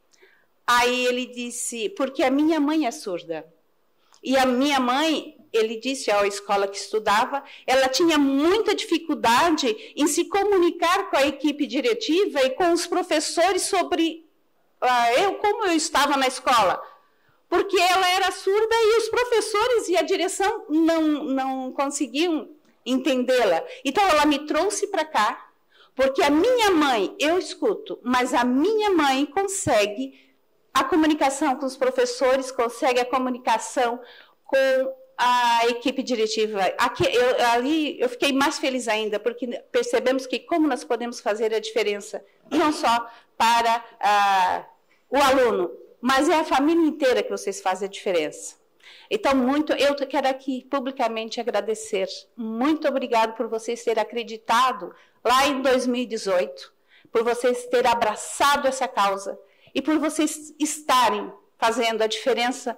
Aí ele disse, porque a minha mãe é surda. E a minha mãe, ele disse à escola que estudava, ela tinha muita dificuldade em se comunicar com a equipe diretiva e com os professores sobre como eu estava na escola, porque ela era surda e os professores e a direção não conseguiam entendê-la. Então, ela me trouxe para cá, porque a minha mãe, eu escuto, mas a minha mãe consegue a comunicação com os professores, consegue a comunicação com a equipe diretiva. Ali eu fiquei mais feliz ainda, porque percebemos que como nós podemos fazer a diferença, não só para o aluno, mas é a família inteira que vocês fazem a diferença. Então, eu quero aqui publicamente agradecer. Muito obrigado por vocês terem acreditado lá em 2018, por vocês terem abraçado essa causa e por vocês estarem fazendo a diferença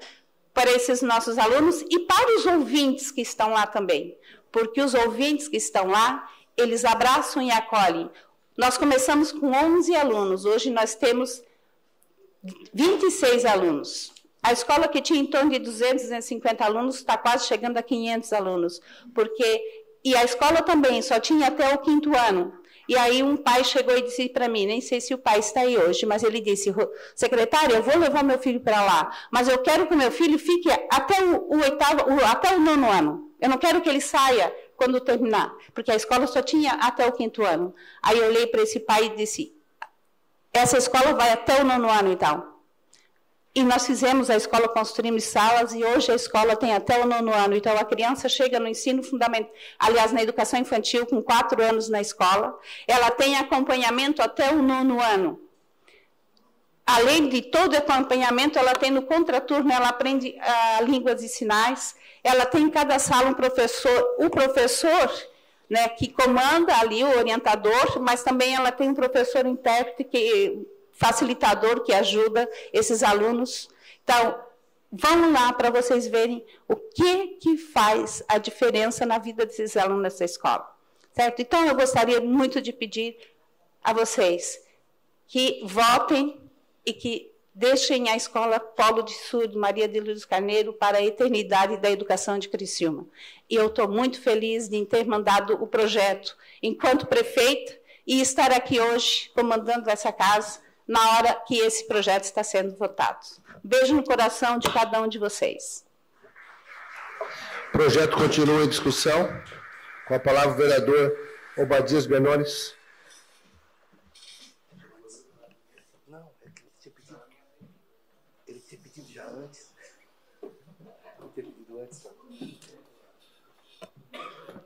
para esses nossos alunos e para os ouvintes que estão lá também. Porque os ouvintes que estão lá, eles abraçam e acolhem. Nós começamos com 11 alunos, hoje nós temos 26 alunos. A escola que tinha em torno de 250 alunos está quase chegando a 500 alunos. E a escola também só tinha até o 5º ano. E aí um pai chegou e disse para mim, nem sei se o pai está aí hoje, mas ele disse, secretária, eu vou levar meu filho para lá, mas eu quero que o meu filho fique até até o 9º ano. Eu não quero que ele saia quando terminar, porque a escola só tinha até o 5º ano. Aí eu olhei para esse pai e disse, essa escola vai até o 9º ano, então. E nós fizemos a escola, construímos salas, e hoje a escola tem até o 9º ano. Então, a criança chega no ensino fundamental, aliás, na educação infantil, com 4 anos na escola. Ela tem acompanhamento até o 9º ano. Além de todo o acompanhamento, ela tem no contraturno, ela aprende línguas e sinais. Ela tem em cada sala o professor, né, que comanda ali, o orientador, mas também ela tem um professor intérprete, facilitador, que ajuda esses alunos. Então, vamos lá para vocês verem o que faz a diferença na vida desses alunos nessa escola. Certo? Então, eu gostaria muito de pedir a vocês que votem e que deixem a Escola Polo de Surdo Maria de Lourdes Carneiro para a eternidade da educação de Criciúma. E eu estou muito feliz de ter mandado o projeto enquanto prefeita e estar aqui hoje comandando essa casa na hora que esse projeto está sendo votado. Beijo no coração de cada um de vocês. projeto continua em discussão. Com a palavra o vereador Obadias Benones. Não, ele tinha pedido já antes.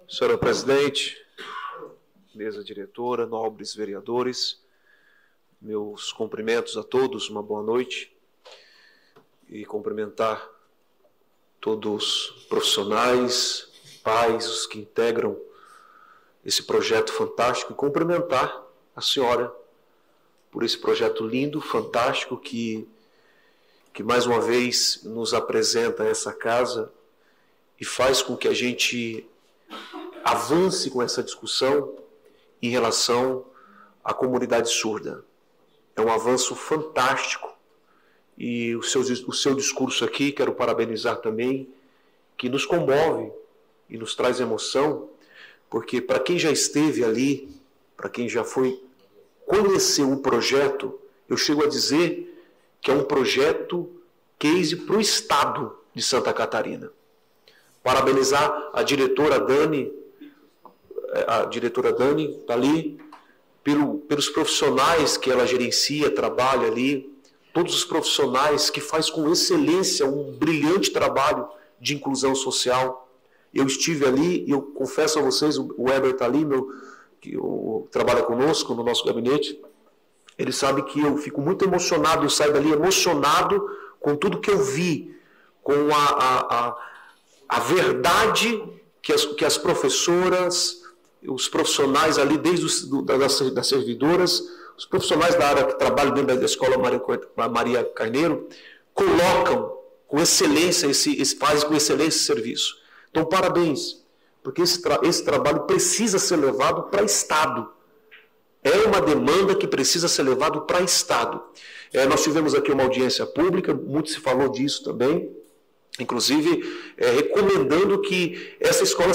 Senhora presidente, mesa diretora, nobres vereadores, meus cumprimentos a todos, uma boa noite. E cumprimentar todos os profissionais, pais, os que integram esse projeto fantástico, e cumprimentar a senhora por esse projeto lindo, fantástico, que mais uma vez nos apresenta essa casa e faz com que a gente avance com essa discussão em relação à comunidade surda. É um avanço fantástico. E o seu discurso aqui, quero parabenizar também, que nos comove e nos traz emoção, porque para quem já esteve ali, para quem já foi conhecer o projeto, eu chego a dizer que é um projeto case para o Estado de Santa Catarina. Parabenizar a diretora Dani está ali, pelos profissionais que ela gerencia, trabalha ali, todos os profissionais que faz com excelência um brilhante trabalho de inclusão social. Eu estive ali e eu confesso a vocês, o Heber está ali, que trabalha conosco no nosso gabinete, ele sabe que eu fico muito emocionado, eu saio dali emocionado com tudo que eu vi, com a verdade que as professoras, os profissionais ali, desde das servidoras, os profissionais da área que trabalham dentro da escola Maria Carneiro, colocam com excelência, fazem com excelência esse serviço. Então, parabéns, porque esse trabalho precisa ser levado para Estado. É uma demanda que precisa ser levado para Estado. Nós tivemos aqui uma audiência pública, muito se falou disso também, inclusive recomendando que essa escola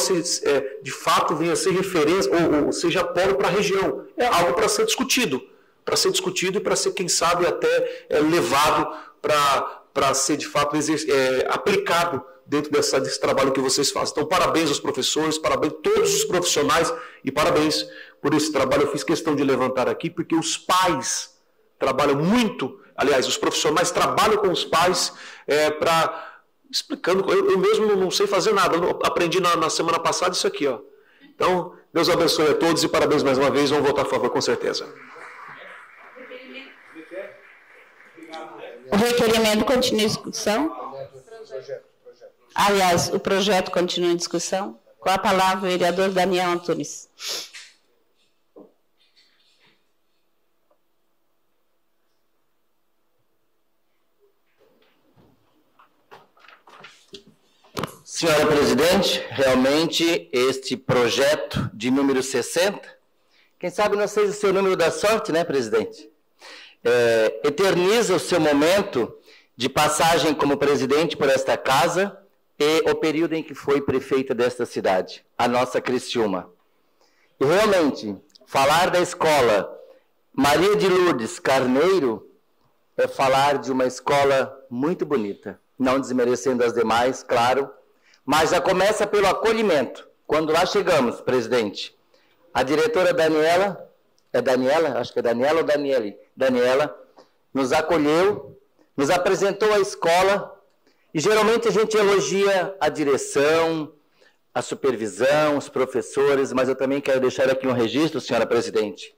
de fato venha a ser referência, ou seja, polo para a região. É algo para ser discutido e para ser, quem sabe, até levado para ser de fato aplicado dentro desse trabalho que vocês fazem. Então, parabéns aos professores, parabéns a todos os profissionais e parabéns por esse trabalho. Eu fiz questão de levantar aqui, porque os pais trabalham muito, aliás, os profissionais trabalham com os pais explicando. Eu mesmo não sei fazer nada, eu aprendi na semana passada isso aqui, ó. Então, Deus abençoe a todos e parabéns mais uma vez, vamos votar a favor com certeza. O requerimento continua em discussão? Aliás, o projeto continua em discussão? Com a palavra o vereador Daniel Antunes. Senhora presidente, realmente este projeto de número 60, quem sabe não seja o seu número da sorte, né, presidente? Eterniza o seu momento de passagem como presidente por esta casa e o período em que foi prefeita desta cidade, a nossa Criciúma. E realmente, falar da escola Maria de Lourdes Carneiro é falar de uma escola muito bonita, não desmerecendo as demais, claro, mas já começa pelo acolhimento. Quando lá chegamos, presidente, a diretora Daniela, acho que é Daniela ou Daniele? Daniela, nos acolheu, nos apresentou a escola, e geralmente a gente elogia a direção, a supervisão, os professores, mas eu também quero deixar aqui um registro, senhora presidente,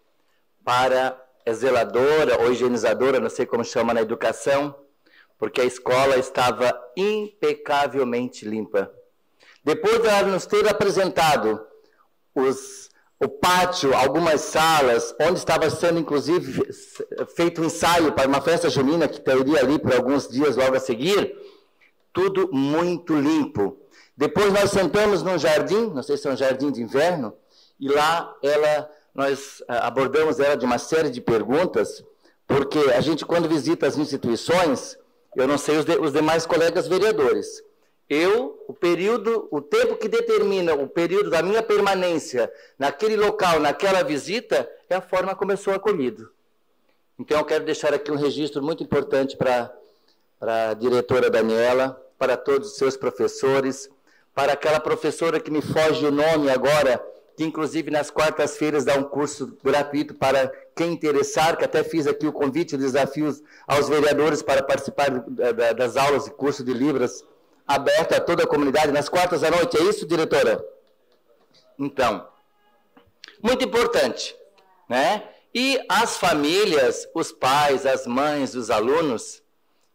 para a zeladora ou higienizadora, não sei como chama na educação, porque a escola estava impecavelmente limpa. Depois de ela nos ter apresentado o pátio, algumas salas, onde estava sendo, inclusive, feito um ensaio para uma festa junina que teria ali por alguns dias logo a seguir, tudo muito limpo. Depois nós sentamos num jardim, não sei se é um jardim de inverno, e lá nós abordamos ela de uma série de perguntas, porque a gente, quando visita as instituições, eu não sei os demais colegas vereadores, o tempo que determina o período da minha permanência naquele local, naquela visita, é a forma como eu sou acolhido. Então, eu quero deixar aqui um registro muito importante para a diretora Daniela, para todos os seus professores, para aquela professora que me foge o nome agora, que inclusive nas quartas-feiras dá um curso gratuito para quem interessar, que até fiz aqui o convite, desafios aos vereadores para participar das aulas e curso de Libras, aberto a toda a comunidade, nas quartas à noite. É isso, diretora? Então, muito importante, né? E as famílias, os pais, as mães, os alunos,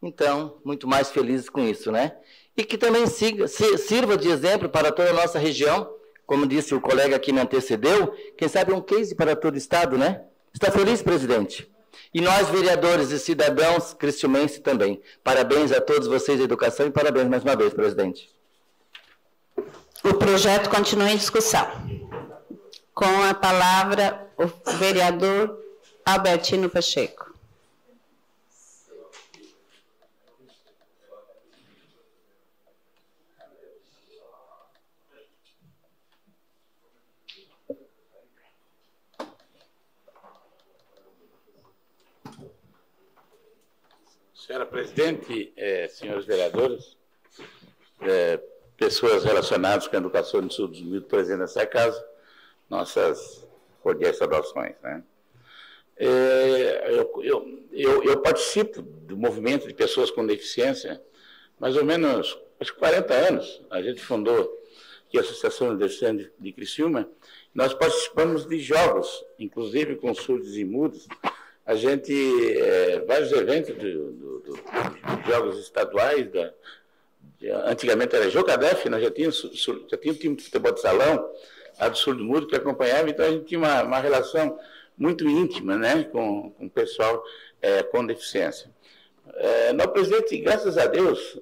então, muito mais felizes com isso, né? E que também sirva de exemplo para toda a nossa região, como disse o colega que me antecedeu, quem sabe um case para todo o Estado, né? Está feliz, presidente? E nós, vereadores e cidadãos cristiumenses também. Parabéns a todos vocês da educação e parabéns mais uma vez, presidente. O projeto continua em discussão. Com a palavra, o vereador Albertino Pacheco. Senhora presidente, senhores vereadores, pessoas relacionadas com a educação do sul dos Milhos presentes nessa casa, nossas cordiais saudações, né? Eu participo do movimento de pessoas com deficiência, mais ou menos, acho que 40 anos. A gente fundou aqui a Associação de Deficientes de Criciúma. Nós participamos de jogos, inclusive com surdos e mudos. A gente, vários eventos de jogos estaduais, antigamente era Jocadef, nós já tinha um time de futebol de salão, a do surdo mudo que acompanhava, então a gente tinha uma relação muito íntima, né, com o pessoal com deficiência. Nosso presidente, graças a Deus,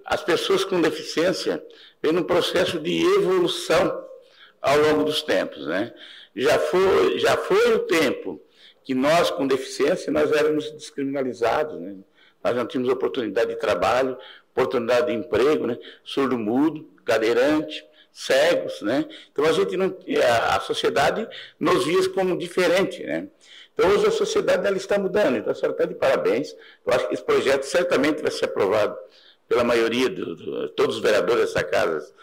as pessoas com deficiência vêm num processo de evolução ao longo dos tempos, né? Já foi o tempo que nós, com deficiência, nós éramos descriminalizados, né? Nós não tínhamos oportunidade de trabalho, oportunidade de emprego, né? Surdo-mudo, cadeirante, cegos, né? Então a sociedade nos via como diferente, né? Então hoje a sociedade ela está mudando, então a senhora está de parabéns. Eu acho que esse projeto certamente vai ser aprovado pela maioria todos os vereadores dessa casa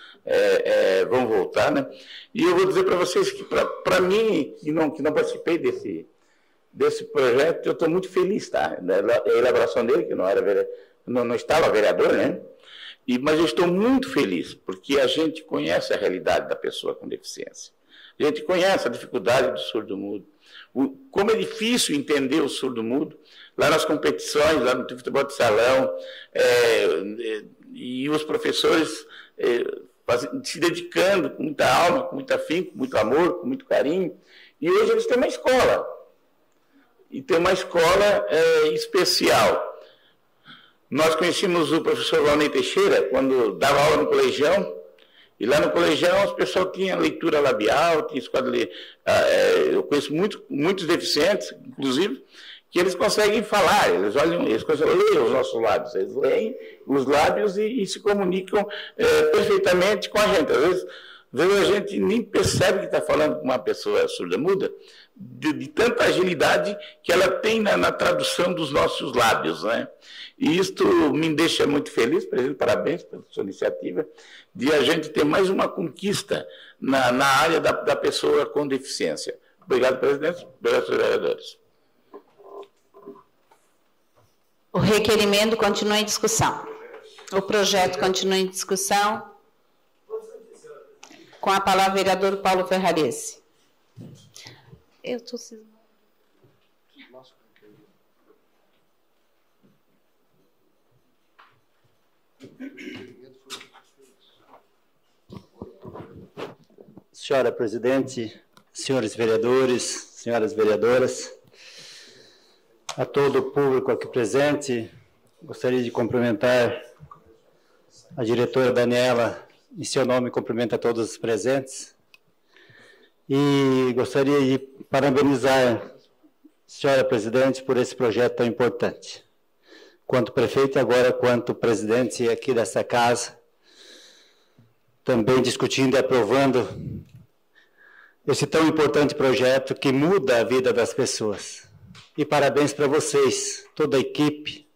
vão votar, né? E eu vou dizer para vocês que para mim que não participei desse projeto, eu estou muito feliz, tá? A elaboração dele, que não estava vereador, né? Mas eu estou muito feliz, porque a gente conhece a realidade da pessoa com deficiência. A gente conhece a dificuldade do surdo-mudo. Como é difícil entender o surdo-mudo. Lá nas competições, lá no futebol de salão, e os professores se dedicando com muita alma, com muito afinco, com muito amor, com muito carinho. E hoje eles têm uma escola. E tem uma escola especial. Nós conhecemos o professor Valnei Teixeira quando dava aula no colegião, e lá no colegião as pessoas tinham leitura labial, tinha escola de ler. Eu conheço muitos deficientes, inclusive, que eles conseguem falar, eles conseguem ler os nossos lábios, eles leem os lábios e se comunicam perfeitamente com a gente. Às vezes a gente nem percebe que está falando com uma pessoa surda-muda, de tanta agilidade que ela tem na tradução dos nossos lábios, né? E isto me deixa muito feliz, presidente, parabéns pela sua iniciativa, de a gente ter mais uma conquista na área da pessoa com deficiência. Obrigado, presidente. Obrigado, senhores vereadores. O requerimento continua em discussão. O projeto continua em discussão. Com a palavra, o vereador Paulo Ferrarese. Eu estou... Senhora presidente, senhores vereadores, senhoras vereadoras, a todo o público aqui presente, gostaria de cumprimentar a diretora Daniela, em seu nome cumprimento a todos os presentes, e gostaria de parabenizar a senhora presidente por esse projeto tão importante. Quanto prefeito e agora quanto presidente aqui dessa casa, também discutindo e aprovando esse tão importante projeto que muda a vida das pessoas. E parabéns para vocês, toda a equipe.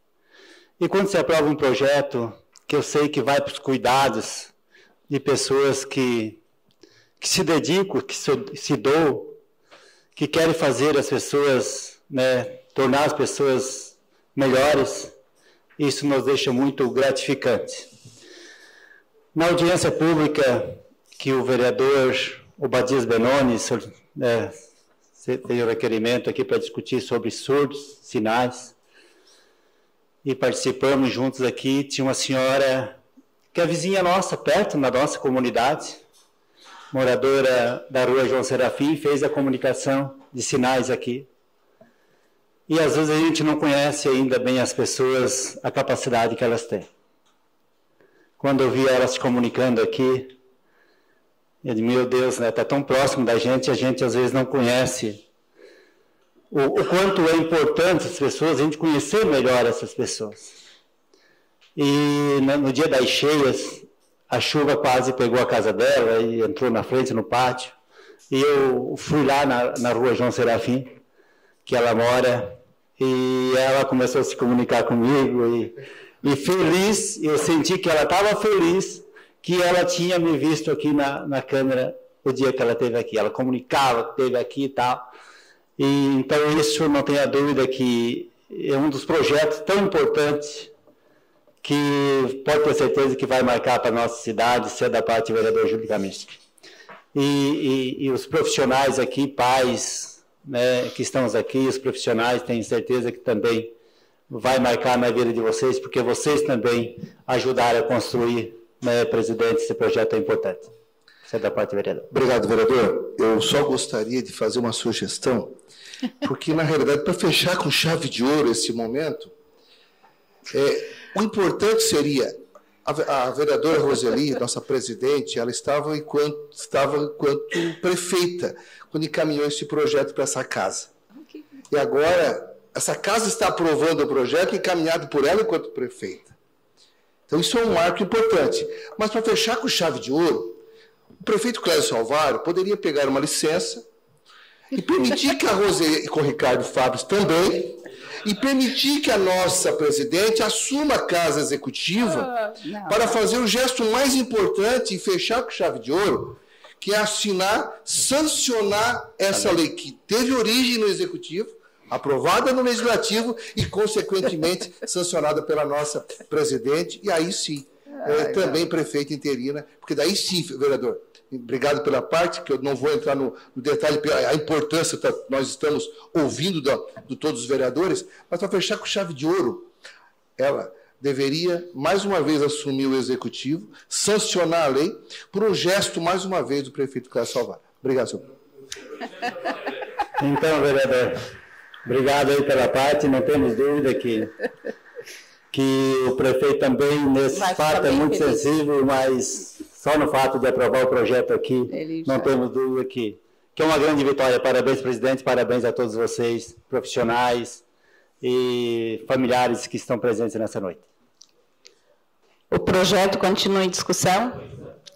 E quando se aprova um projeto que eu sei que vai para os cuidados de pessoas que se dedicam, que se doam, que querem fazer as pessoas, né, tornar as pessoas melhores. Isso nos deixa muito gratificante. Na audiência pública que o vereador Obadias Benoni fez o requerimento aqui para discutir sobre surdos, sinais, e participamos juntos aqui, tinha uma senhora que é vizinha nossa, perto, na nossa comunidade, moradora da rua João Serafim, fez a comunicação de sinais aqui. E às vezes a gente não conhece ainda bem as pessoas, a capacidade que elas têm. Quando eu vi elas se comunicando aqui, eu disse, meu Deus, né, tá tão próximo da gente, a gente às vezes não conhece o quanto é importante as pessoas, a gente conhecer melhor essas pessoas. E no dia das cheias, a chuva quase pegou a casa dela e entrou na frente, no pátio. E eu fui lá na rua João Serafim, que ela mora, e ela começou a se comunicar comigo, e feliz, eu senti que ela estava feliz, que ela tinha me visto aqui na câmera o dia que ela esteve aqui. Ela comunicava que esteve aqui e tal. E, então, isso, não tenha dúvida que é um dos projetos tão importantes que pode ter certeza que vai marcar para a nossa cidade, ser da parte do vereador Júlio Kaminski. E os profissionais aqui, pais, né, que estamos aqui, os profissionais, tenho certeza que também vai marcar na vida de vocês, porque vocês também ajudaram a construir, né, presidente, esse projeto é importante. Isso é da parte do vereador. Obrigado, vereador. Eu só gostaria de fazer uma sugestão, porque, na realidade, para fechar com chave de ouro esse momento, o importante seria, a vereadora Roseli, nossa presidente, ela estava enquanto prefeita, quando encaminhou esse projeto para essa casa. E agora, essa casa está aprovando o projeto encaminhado por ela enquanto prefeita. Então, isso é um marco importante. Mas, para fechar com chave de ouro, o prefeito Clésio Salvário poderia pegar uma licença e permitir que a Roseli, e com o Ricardo Fábio também, e permitir que a nossa presidente assuma a casa executiva para fazer o gesto mais importante e fechar com chave de ouro, que é assinar, sancionar essa lei que teve origem no executivo, aprovada no legislativo e, consequentemente, sancionada pela nossa presidente, e aí sim, também prefeita interina, porque daí sim, vereador, obrigado pela parte, que eu não vou entrar no detalhe, a importância que nós estamos ouvindo de todos os vereadores, mas para fechar com chave de ouro, ela deveria, mais uma vez, assumir o executivo, sancionar a lei, por um gesto, mais uma vez, do prefeito Clésio Salvário. Obrigado, senhor. Então, vereador, obrigado aí pela parte, não temos dúvida que o prefeito também, nesse fato, é muito sensível, mas só no fato de aprovar o projeto aqui, não temos dúvida que é uma grande vitória. Parabéns, presidente, parabéns a todos vocês, profissionais e familiares que estão presentes nessa noite. O projeto continua em discussão.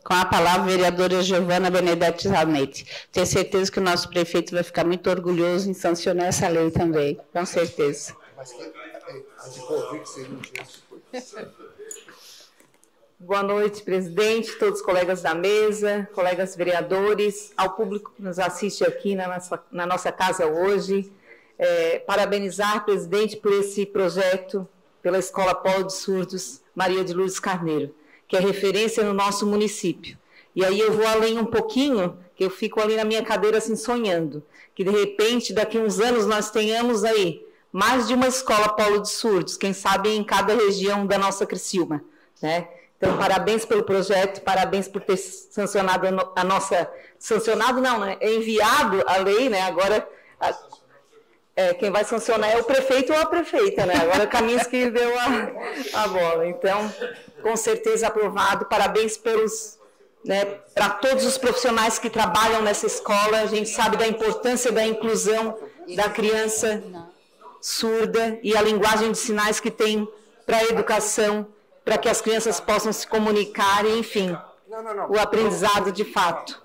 Com a palavra, a vereadora Giovana Benedetti Zanetti. Tenho certeza que o nosso prefeito vai ficar muito orgulhoso em sancionar essa lei também, com certeza. Boa noite, presidente, todos os colegas da mesa, colegas vereadores, ao público que nos assiste aqui na nossa casa hoje. Parabenizar, presidente, por esse projeto, pela Escola Polo de Surdos Maria de Lourdes Carneiro, que é referência no nosso município. E aí eu vou além um pouquinho, que eu fico ali na minha cadeira assim sonhando, que de repente daqui a uns anos nós tenhamos aí mais de uma escola polo de surdos, quem sabe em cada região da nossa Criciúma, né? Então, parabéns pelo projeto, parabéns por ter sancionado a nossa... Sancionado não, né? É enviado a lei, né? Agora, quem vai sancionar é o prefeito ou a prefeita, né? Agora o Kaminski deu a bola. Então, com certeza aprovado. Parabéns pelos... Né, para todos os profissionais que trabalham nessa escola. A gente sabe da importância da inclusão da criança surda e a linguagem de sinais que tem para a educação, para que as crianças possam se comunicar, e, enfim, o aprendizado de fato.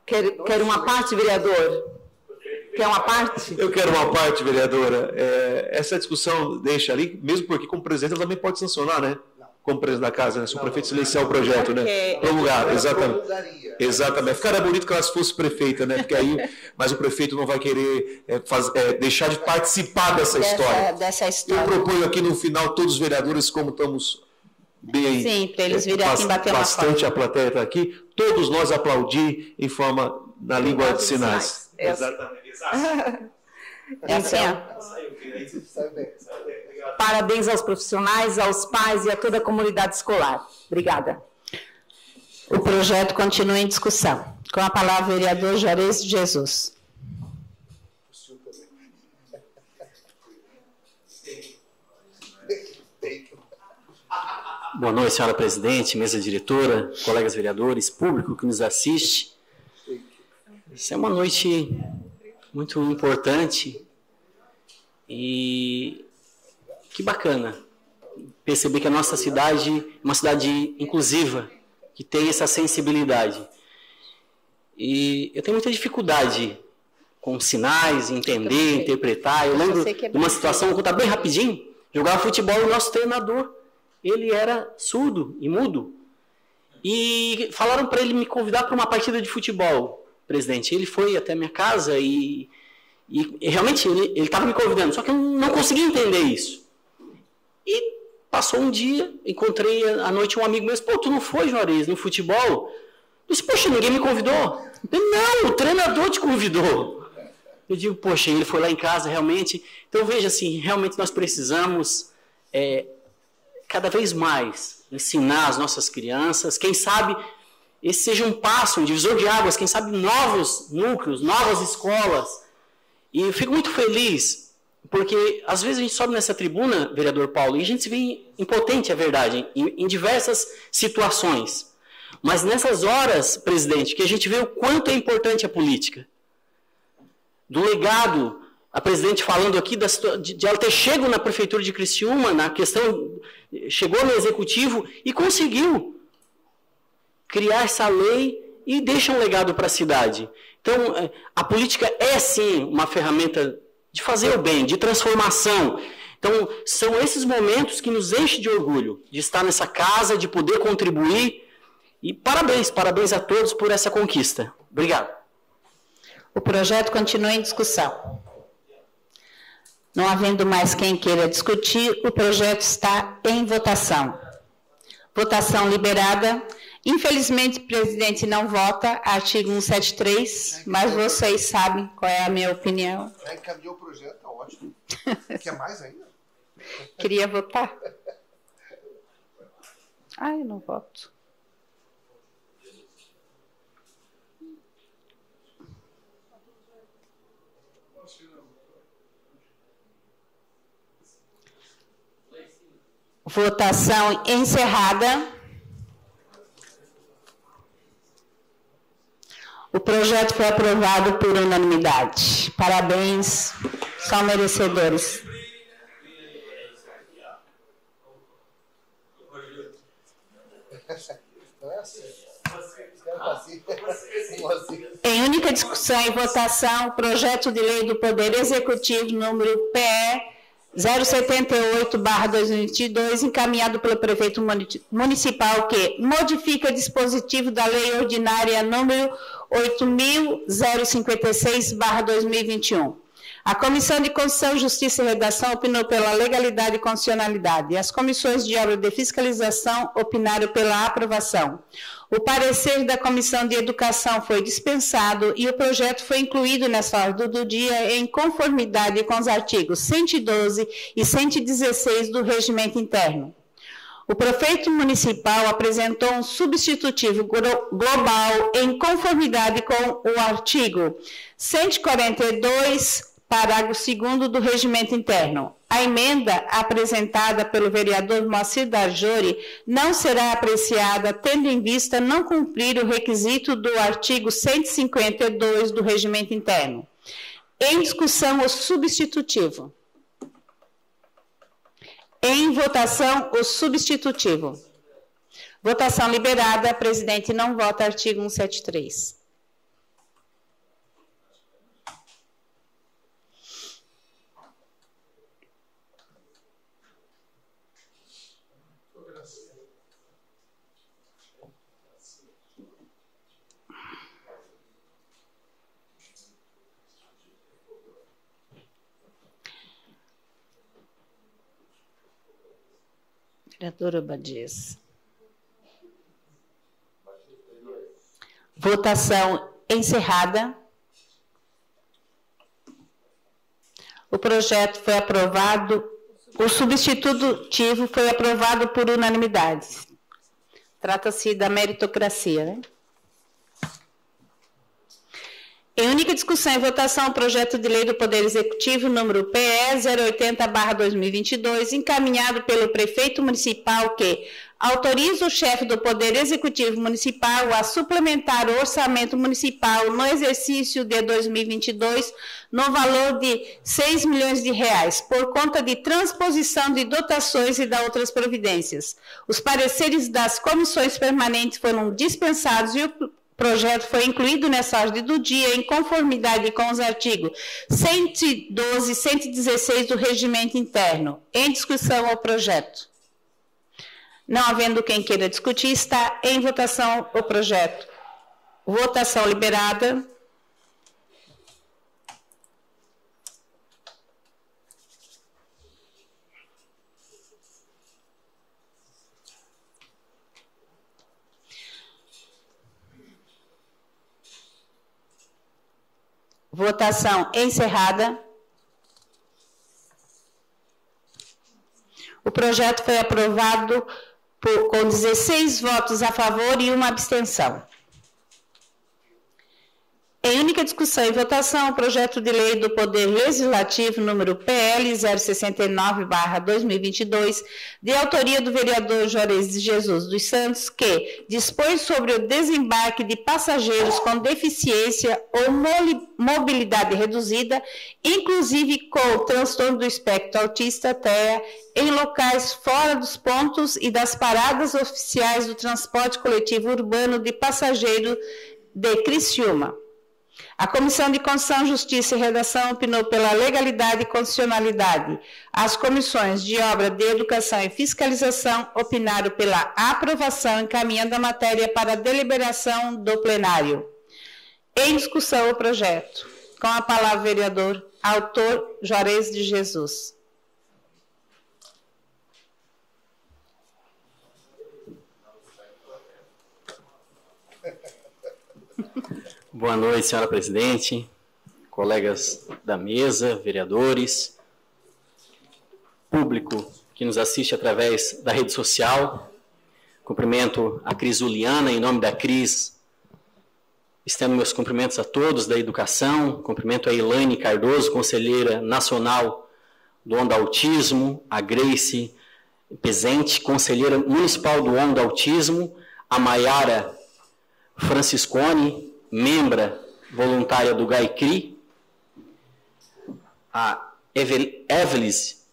Quer uma parte, vereador? Quer uma parte? Eu quero uma parte, vereadora. Essa discussão deixa ali, mesmo porque, como presidente, ela também pode sancionar, né? como presidente da casa, né? Se o prefeito silenciar o projeto, né? Promulgar, exatamente. Exatamente. Ficaria bonito que ela fosse prefeita, né? Porque aí, mas o prefeito não vai querer deixar de participar dessa história. Eu proponho aqui no final todos os vereadores, como estamos bem. Sim, para eles virem aqui bater uma foto. Bastante a plateia está aqui. Todos nós aplaudir em forma na língua de sinais. Exatamente. Parabéns aos profissionais, aos pais e a toda a comunidade escolar. Obrigada. O projeto continua em discussão. Com a palavra, o vereador Juarez de Jesus. Boa noite, senhora presidente, mesa diretora, colegas vereadores, público que nos assiste. Essa é uma noite muito importante e que bacana perceber que a nossa cidade é uma cidade inclusiva, que tem essa sensibilidade. E eu tenho muita dificuldade com sinais, entender, interpretar. Eu lembro de uma situação, vou contar bem rapidinho, jogava futebol e o nosso treinador, ele era surdo e mudo. E falaram para ele me convidar para uma partida de futebol, presidente. Ele foi até a minha casa e realmente ele estava me convidando, só que eu não conseguia entender isso. E passou um dia, encontrei à noite um amigo meu, pô, tu não foi, Juarez, no futebol? Eu disse, poxa, ninguém me convidou. Ele, não, o treinador te convidou. Eu digo, poxa, ele foi lá em casa, realmente. Então, veja assim, realmente nós precisamos cada vez mais ensinar as nossas crianças, quem sabe esse seja um passo, um divisor de águas, quem sabe novos núcleos, novas escolas. E eu fico muito feliz, porque às vezes a gente sobe nessa tribuna, vereador Paulo, e a gente se vê impotente, é verdade, em diversas situações. Mas nessas horas, presidente, que a gente vê o quanto é importante a política. Do legado, a presidente falando aqui de ela ter chegado na prefeitura de Criciúma, na questão, chegou no executivo e conseguiu criar essa lei e deixa um legado para a cidade. Então, a política é sim uma ferramenta de fazer o bem, de transformação. Então, são esses momentos que nos enchem de orgulho, de estar nessa casa, de poder contribuir. E parabéns a todos por essa conquista. Obrigado. O projeto continua em discussão. Não havendo mais quem queira discutir, o projeto está em votação. Votação liberada. Infelizmente, o presidente não vota, artigo 173, mas vocês sabem qual é a minha opinião. Já encaminhou o projeto, está ótimo. Quer mais ainda? Queria votar. Eu não voto. Votação encerrada. O projeto foi aprovado por unanimidade. Parabéns, são merecedores. Em única discussão e votação, o projeto de lei do Poder Executivo, número PE 078/2022, encaminhado pelo prefeito municipal, que modifica dispositivo da lei ordinária número 8.056/2021. A Comissão de Constituição, Justiça e Redação opinou pela legalidade e constitucionalidade, e as comissões de obra de fiscalização opinaram pela aprovação. O parecer da Comissão de Educação foi dispensado e o projeto foi incluído nessa ordem do dia em conformidade com os artigos 112 e 116 do Regimento Interno. O prefeito municipal apresentou um substitutivo global em conformidade com o artigo 142, parágrafo 2º do Regimento Interno. A emenda apresentada pelo vereador Moacir Darjori não será apreciada, tendo em vista não cumprir o requisito do artigo 152 do Regimento Interno. Em discussão, o substitutivo. Em votação, o substitutivo. Votação liberada. Presidente não vota artigo 173. Vereadora Abadias. Votação encerrada. O projeto foi aprovado, o substitutivo foi aprovado por unanimidade. Trata-se da meritocracia, né? Em única discussão e votação, o projeto de lei do Poder Executivo, número PE 080/2022, encaminhado pelo prefeito municipal que autoriza o chefe do Poder Executivo Municipal a suplementar o orçamento municipal no exercício de 2022 no valor de R$ 6 milhões, por conta de transposição de dotações e de outras providências. Os pareceres das comissões permanentes foram dispensados e o projeto foi incluído nessa ordem do dia em conformidade com os artigos 112 e 116 do Regimento Interno. Em discussão o projeto. Não havendo quem queira discutir, está em votação o projeto. Votação liberada. Votação encerrada. O projeto foi aprovado com 16 votos a favor e uma abstenção. Em única discussão e votação, o projeto de lei do Poder Legislativo, número PL 069/2022, de autoria do vereador Juarez de Jesus dos Santos, que dispõe sobre o desembarque de passageiros com deficiência ou mobilidade reduzida, inclusive com transtorno do espectro autista, TEA, em locais fora dos pontos e das paradas oficiais do transporte coletivo urbano de passageiro de Criciúma. A Comissão de Constituição, Justiça e Redação opinou pela legalidade e constitucionalidade. As comissões de Obra, de Educação e Fiscalização opinaram pela aprovação, encaminhando a matéria para deliberação do plenário. Em discussão o projeto. Com a palavra o vereador autor Juarez de Jesus. Boa noite, senhora presidente, colegas da mesa, vereadores, público que nos assiste através da rede social. Cumprimento a Cris Juliana, em nome da Cris, estendo meus cumprimentos a todos da educação, cumprimento a Elaine Cardoso, conselheira nacional do Onda Autismo, a Grace Pezente, conselheira municipal do Onda Autismo, a Maiara Franciscone, membra voluntária do GAICRI, a Evelis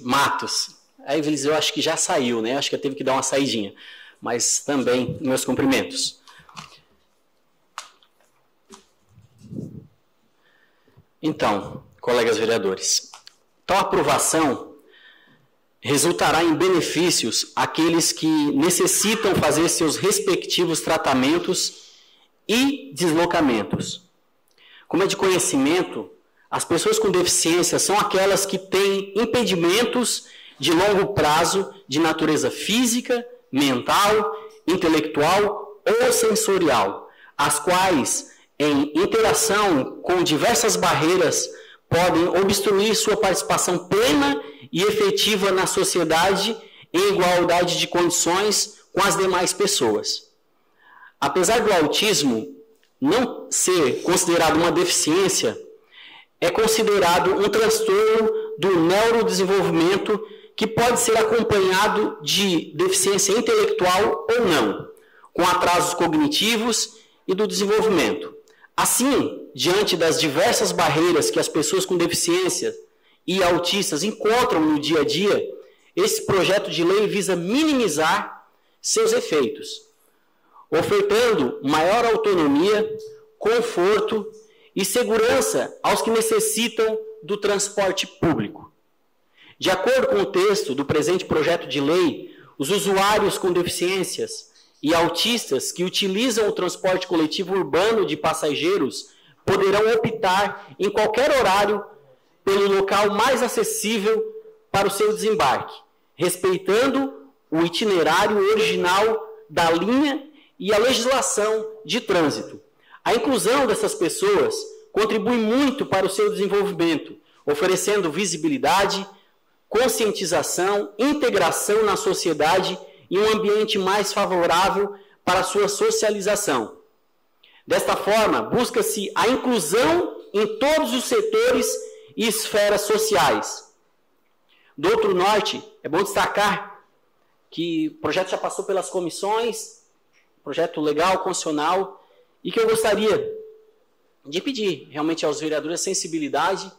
Matos. A Evelis eu acho que já saiu, né? Acho que teve que dar uma saidinha, mas também meus cumprimentos. Então, colegas vereadores, tal aprovação resultará em benefícios àqueles que necessitam fazer seus respectivos tratamentos e deslocamentos. Como é de conhecimento, as pessoas com deficiência são aquelas que têm impedimentos de longo prazo de natureza física, mental, intelectual ou sensorial, as quais, em interação com diversas barreiras, podem obstruir sua participação plena e efetiva na sociedade em igualdade de condições com as demais pessoas. Apesar do autismo não ser considerado uma deficiência, é considerado um transtorno do neurodesenvolvimento que pode ser acompanhado de deficiência intelectual ou não, com atrasos cognitivos e do desenvolvimento. Assim, diante das diversas barreiras que as pessoas com deficiência e autistas encontram no dia a dia, esse projeto de lei visa minimizar seus efeitos, ofertando maior autonomia, conforto e segurança aos que necessitam do transporte público. De acordo com o texto do presente projeto de lei, os usuários com deficiências e autistas que utilizam o transporte coletivo urbano de passageiros poderão optar em qualquer horário pelo local mais acessível para o seu desembarque, respeitando o itinerário original da linha e a legislação de trânsito. A inclusão dessas pessoas contribui muito para o seu desenvolvimento, oferecendo visibilidade, conscientização, integração na sociedade e um ambiente mais favorável para a sua socialização. Desta forma, busca-se a inclusão em todos os setores e esferas sociais. Do outro norte, é bom destacar que o projeto já passou pelas comissões, projeto legal, constitucional, e que eu gostaria de pedir realmente aos vereadores a sensibilidade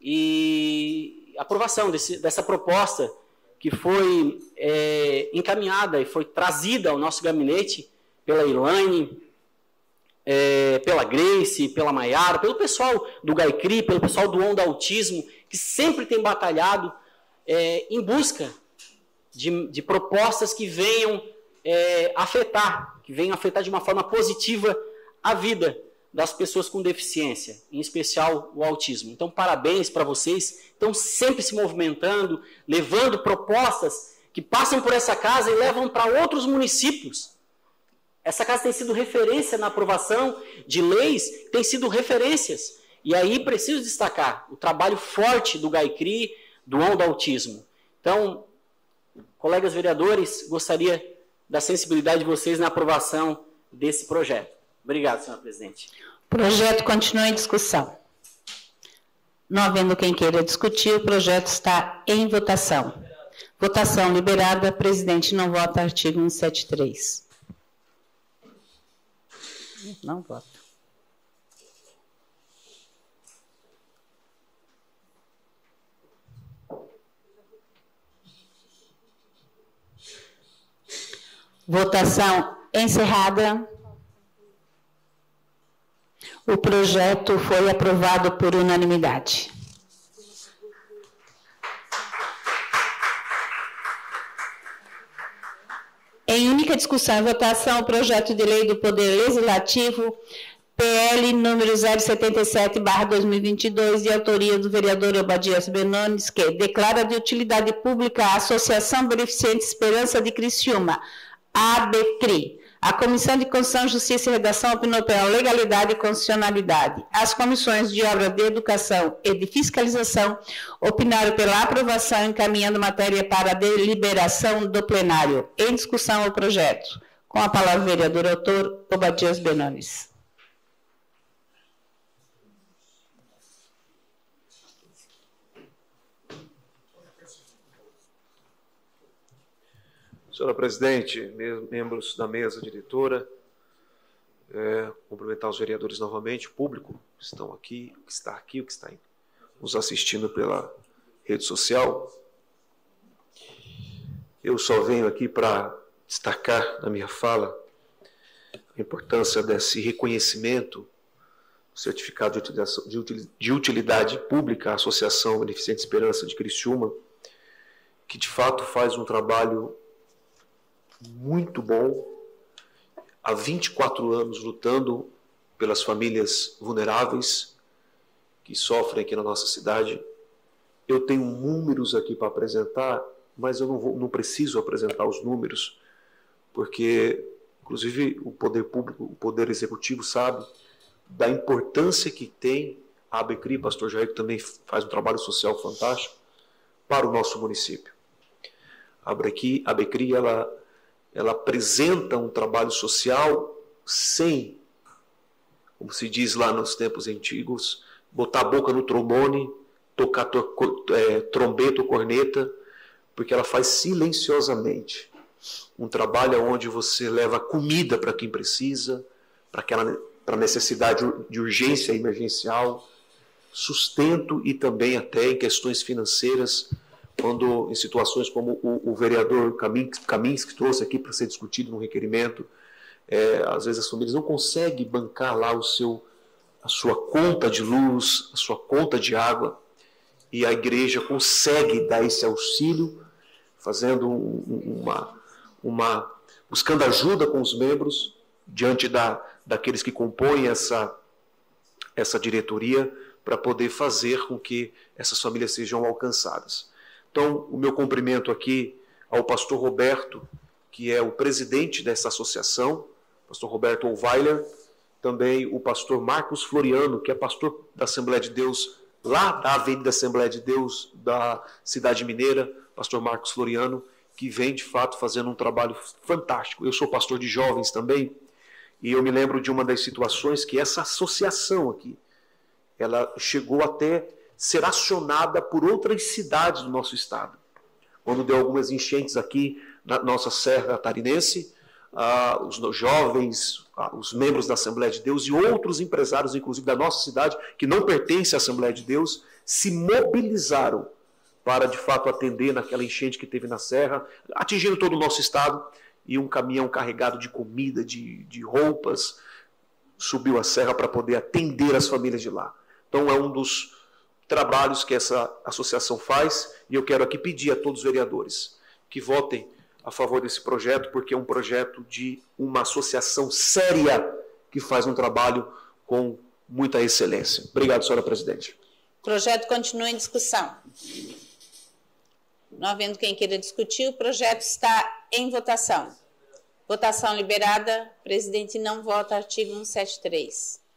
e aprovação dessa proposta que foi encaminhada e foi trazida ao nosso gabinete pela Elaine, pela Grace, pela Maiara, pelo pessoal do GAICRI, pelo pessoal do Onda Autismo, que sempre tem batalhado em busca de propostas que venham afetar de uma forma positiva a vida das pessoas com deficiência, em especial o autismo. Então, parabéns para vocês, estão sempre se movimentando, levando propostas que passam por essa casa e levam para outros municípios. Essa casa tem sido referência na aprovação de leis, tem sido referências. E aí preciso destacar o trabalho forte do GAICRI, do Onda Autismo. Então, colegas vereadores, gostaria da sensibilidade de vocês na aprovação desse projeto. Obrigado, senhora presidente. O projeto continua em discussão. Não havendo quem queira discutir, o projeto está em votação. Votação liberada. Presidente não vota. Artigo 173. Não vota. Votação encerrada. O projeto foi aprovado por unanimidade. Em única discussão e votação, o projeto de lei do Poder Legislativo, PL número 077/2022, de autoria do vereador Obadias Benones, que declara de utilidade pública a Associação Beneficente Esperança de Criciúma, ABCRI. A Comissão de Constituição, Justiça e Redação opinou pela legalidade e constitucionalidade. As comissões de obra de educação e de fiscalização opinaram pela aprovação, encaminhando matéria para a deliberação do plenário. Em discussão o projeto. Com a palavra o vereador autor Obadias Benones. Senhora presidente, membros da mesa diretora, cumprimentar os vereadores novamente, o público que estão aqui, o que está aqui, o que está nos assistindo pela rede social. Eu só venho aqui para destacar na minha fala a importância desse reconhecimento, certificado de utilidade pública à Associação Beneficente Esperança de Criciúma, que de fato faz um trabalho muito bom, há 24 anos lutando pelas famílias vulneráveis que sofrem aqui na nossa cidade. Eu tenho números aqui para apresentar, mas eu não preciso apresentar os números, porque, inclusive, o poder público, o poder executivo sabe da importância que tem a ABCRI, pastor Jair, que também faz um trabalho social fantástico, para o nosso município. A ABCRI, ela apresenta um trabalho social sem, como se diz lá nos tempos antigos, botar a boca no trombone, tocar trombeta ou corneta, porque ela faz silenciosamente um trabalho onde você leva comida para quem precisa, para necessidade de urgência emergencial, sustento e também até em questões financeiras, quando em situações como o vereador Kaminski trouxe aqui para ser discutido no requerimento, às vezes as famílias não conseguem bancar lá a sua conta de luz, a sua conta de água, e a igreja consegue dar esse auxílio, fazendo buscando ajuda com os membros, diante daqueles que compõem essa diretoria, para poder fazer com que essas famílias sejam alcançadas. Então, o meu cumprimento aqui ao pastor Roberto, que é o presidente dessa associação, pastor Roberto Olweiler, também o pastor Marcos Floriano, que é pastor da Assembleia de Deus, lá da Avenida Assembleia de Deus, da Cidade Mineira, pastor Marcos Floriano, que vem, de fato, fazendo um trabalho fantástico. Eu sou pastor de jovens também, e eu me lembro de uma das situações que essa associação aqui, ela chegou até ser acionada por outras cidades do nosso estado. Quando deu algumas enchentes aqui na nossa Serra Catarinense, os jovens, os membros da Assembleia de Deus e outros empresários, inclusive da nossa cidade, que não pertencem à Assembleia de Deus, se mobilizaram para, de fato, atender naquela enchente que teve na Serra, atingindo todo o nosso estado, e um caminhão carregado de comida, de roupas, subiu a serra para poder atender as famílias de lá. Então, é um dos trabalhos que essa associação faz, e eu quero aqui pedir a todos os vereadores que votem a favor desse projeto, porque é um projeto de uma associação séria que faz um trabalho com muita excelência. Obrigado, senhora presidente. O projeto continua em discussão. Não havendo quem queira discutir, o projeto está em votação. Votação liberada. O presidente não vota. Artigo 173.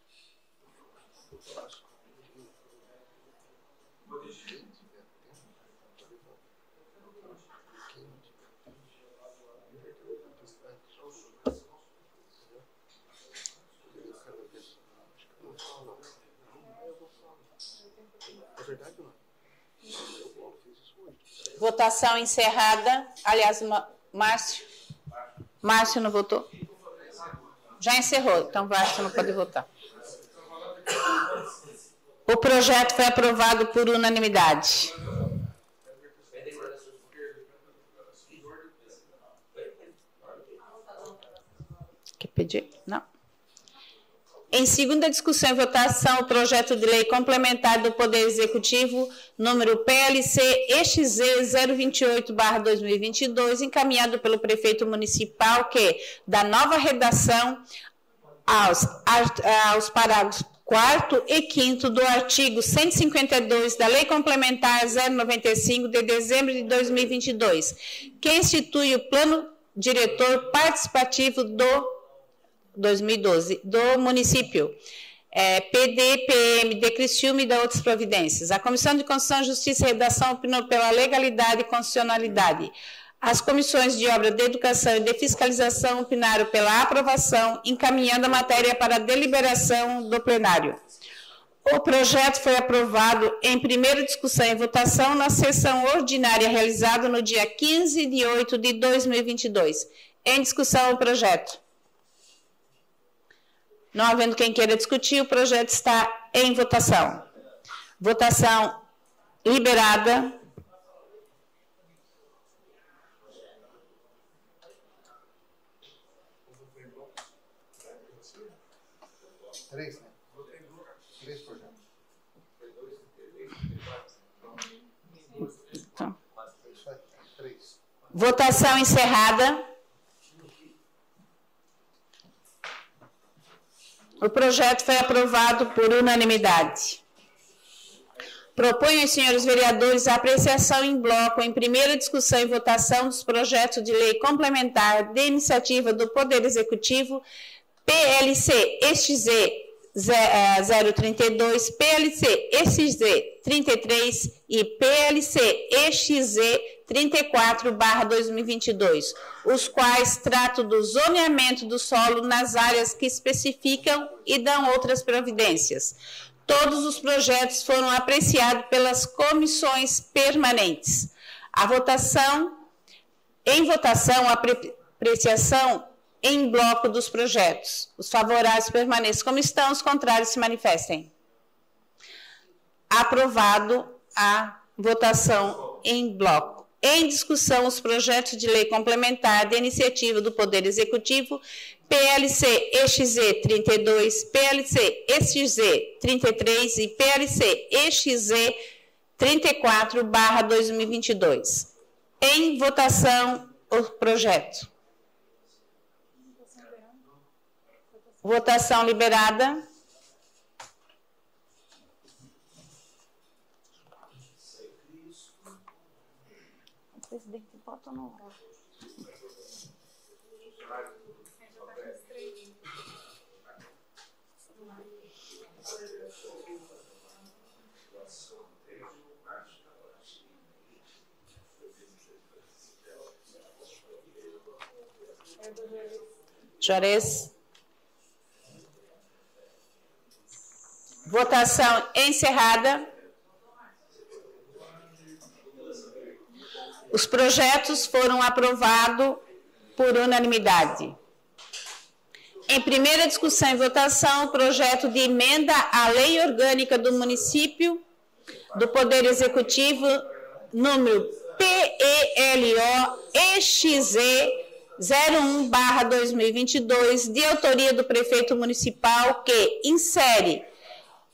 Votação encerrada. Aliás, Márcio não votou? Já encerrou, então Márcio não pode votar. O projeto foi aprovado por unanimidade. Quer pedir? Não. Em segunda discussão e votação, o projeto de lei complementar do Poder Executivo, número PLC EXZ 028/2022, encaminhado pelo prefeito municipal, que, da nova redação aos parágrafos 4º e 5º do artigo 152 da Lei Complementar 095, de dezembro de 2022, que institui o Plano Diretor Participativo do 2012, do município, PDPM de Criciúma e de outras providências. A Comissão de Constituição, Justiça e Redação opinou pela legalidade e constitucionalidade. As comissões de obra de educação e de fiscalização opinaram pela aprovação, encaminhando a matéria para a deliberação do plenário. O projeto foi aprovado em primeira discussão e votação na sessão ordinária realizada no dia 15 de 8 de 2022. Em discussão o projeto. Não havendo quem queira discutir, o projeto está em votação. Votação liberada. Três, né? Três projetos. Então. Votação encerrada. O projeto foi aprovado por unanimidade. Proponho aos senhores vereadores a apreciação em bloco, em primeira discussão e votação dos projetos de lei complementar de iniciativa do Poder Executivo, PLC EXZ 032, PLC EXZ 33 e PLC EXZ 34/2022, os quais tratam do zoneamento do solo nas áreas que especificam e dão outras providências. Todos os projetos foram apreciados pelas comissões permanentes. Em votação, a apreciação em bloco dos projetos. Os favoráveis permaneçam como estão, os contrários se manifestem. Aprovado a votação em bloco. Em discussão, os projetos de lei complementar de iniciativa do Poder Executivo, PLC EXZ 32, PLC EXZ 33 e PLC EXZ 34/2022. Em votação, o projeto. Votação liberada. Presidente, bota no... Juarez. Votação encerrada. Os projetos foram aprovados por unanimidade. Em primeira discussão e votação, o projeto de emenda à Lei Orgânica do Município do Poder Executivo, número PELO-EXE 01/2022, de autoria do prefeito municipal, que insere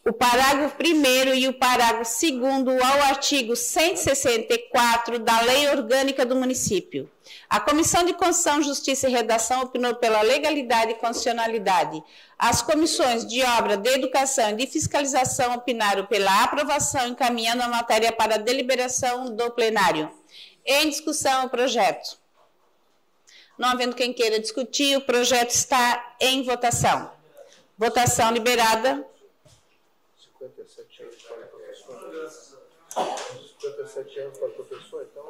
o parágrafo 1º e o parágrafo 2º ao artigo 164 da Lei Orgânica do Município. A Comissão de Constituição, Justiça e Redação opinou pela legalidade e constitucionalidade. As comissões de Obra, de Educação e de Fiscalização opinaram pela aprovação, encaminhando a matéria para deliberação do plenário. Em discussão o projeto. Não havendo quem queira discutir, o projeto está em votação. Votação liberada. 57 anos para o professor. 57 anos para o professor, então...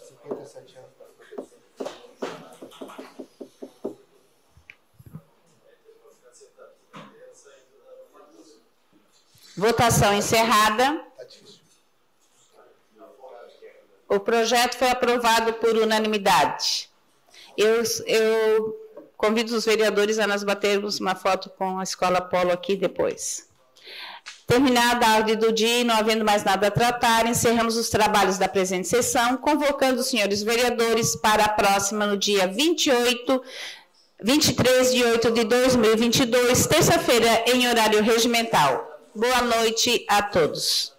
57 anos para o professor. Votação encerrada. O projeto foi aprovado por unanimidade. Eu convido os vereadores a nós batermos uma foto com a Escola Polo aqui depois. Terminada a ordem do dia e não havendo mais nada a tratar, encerramos os trabalhos da presente sessão, convocando os senhores vereadores para a próxima, no dia 23/8/2022, terça-feira, em horário regimental. Boa noite a todos.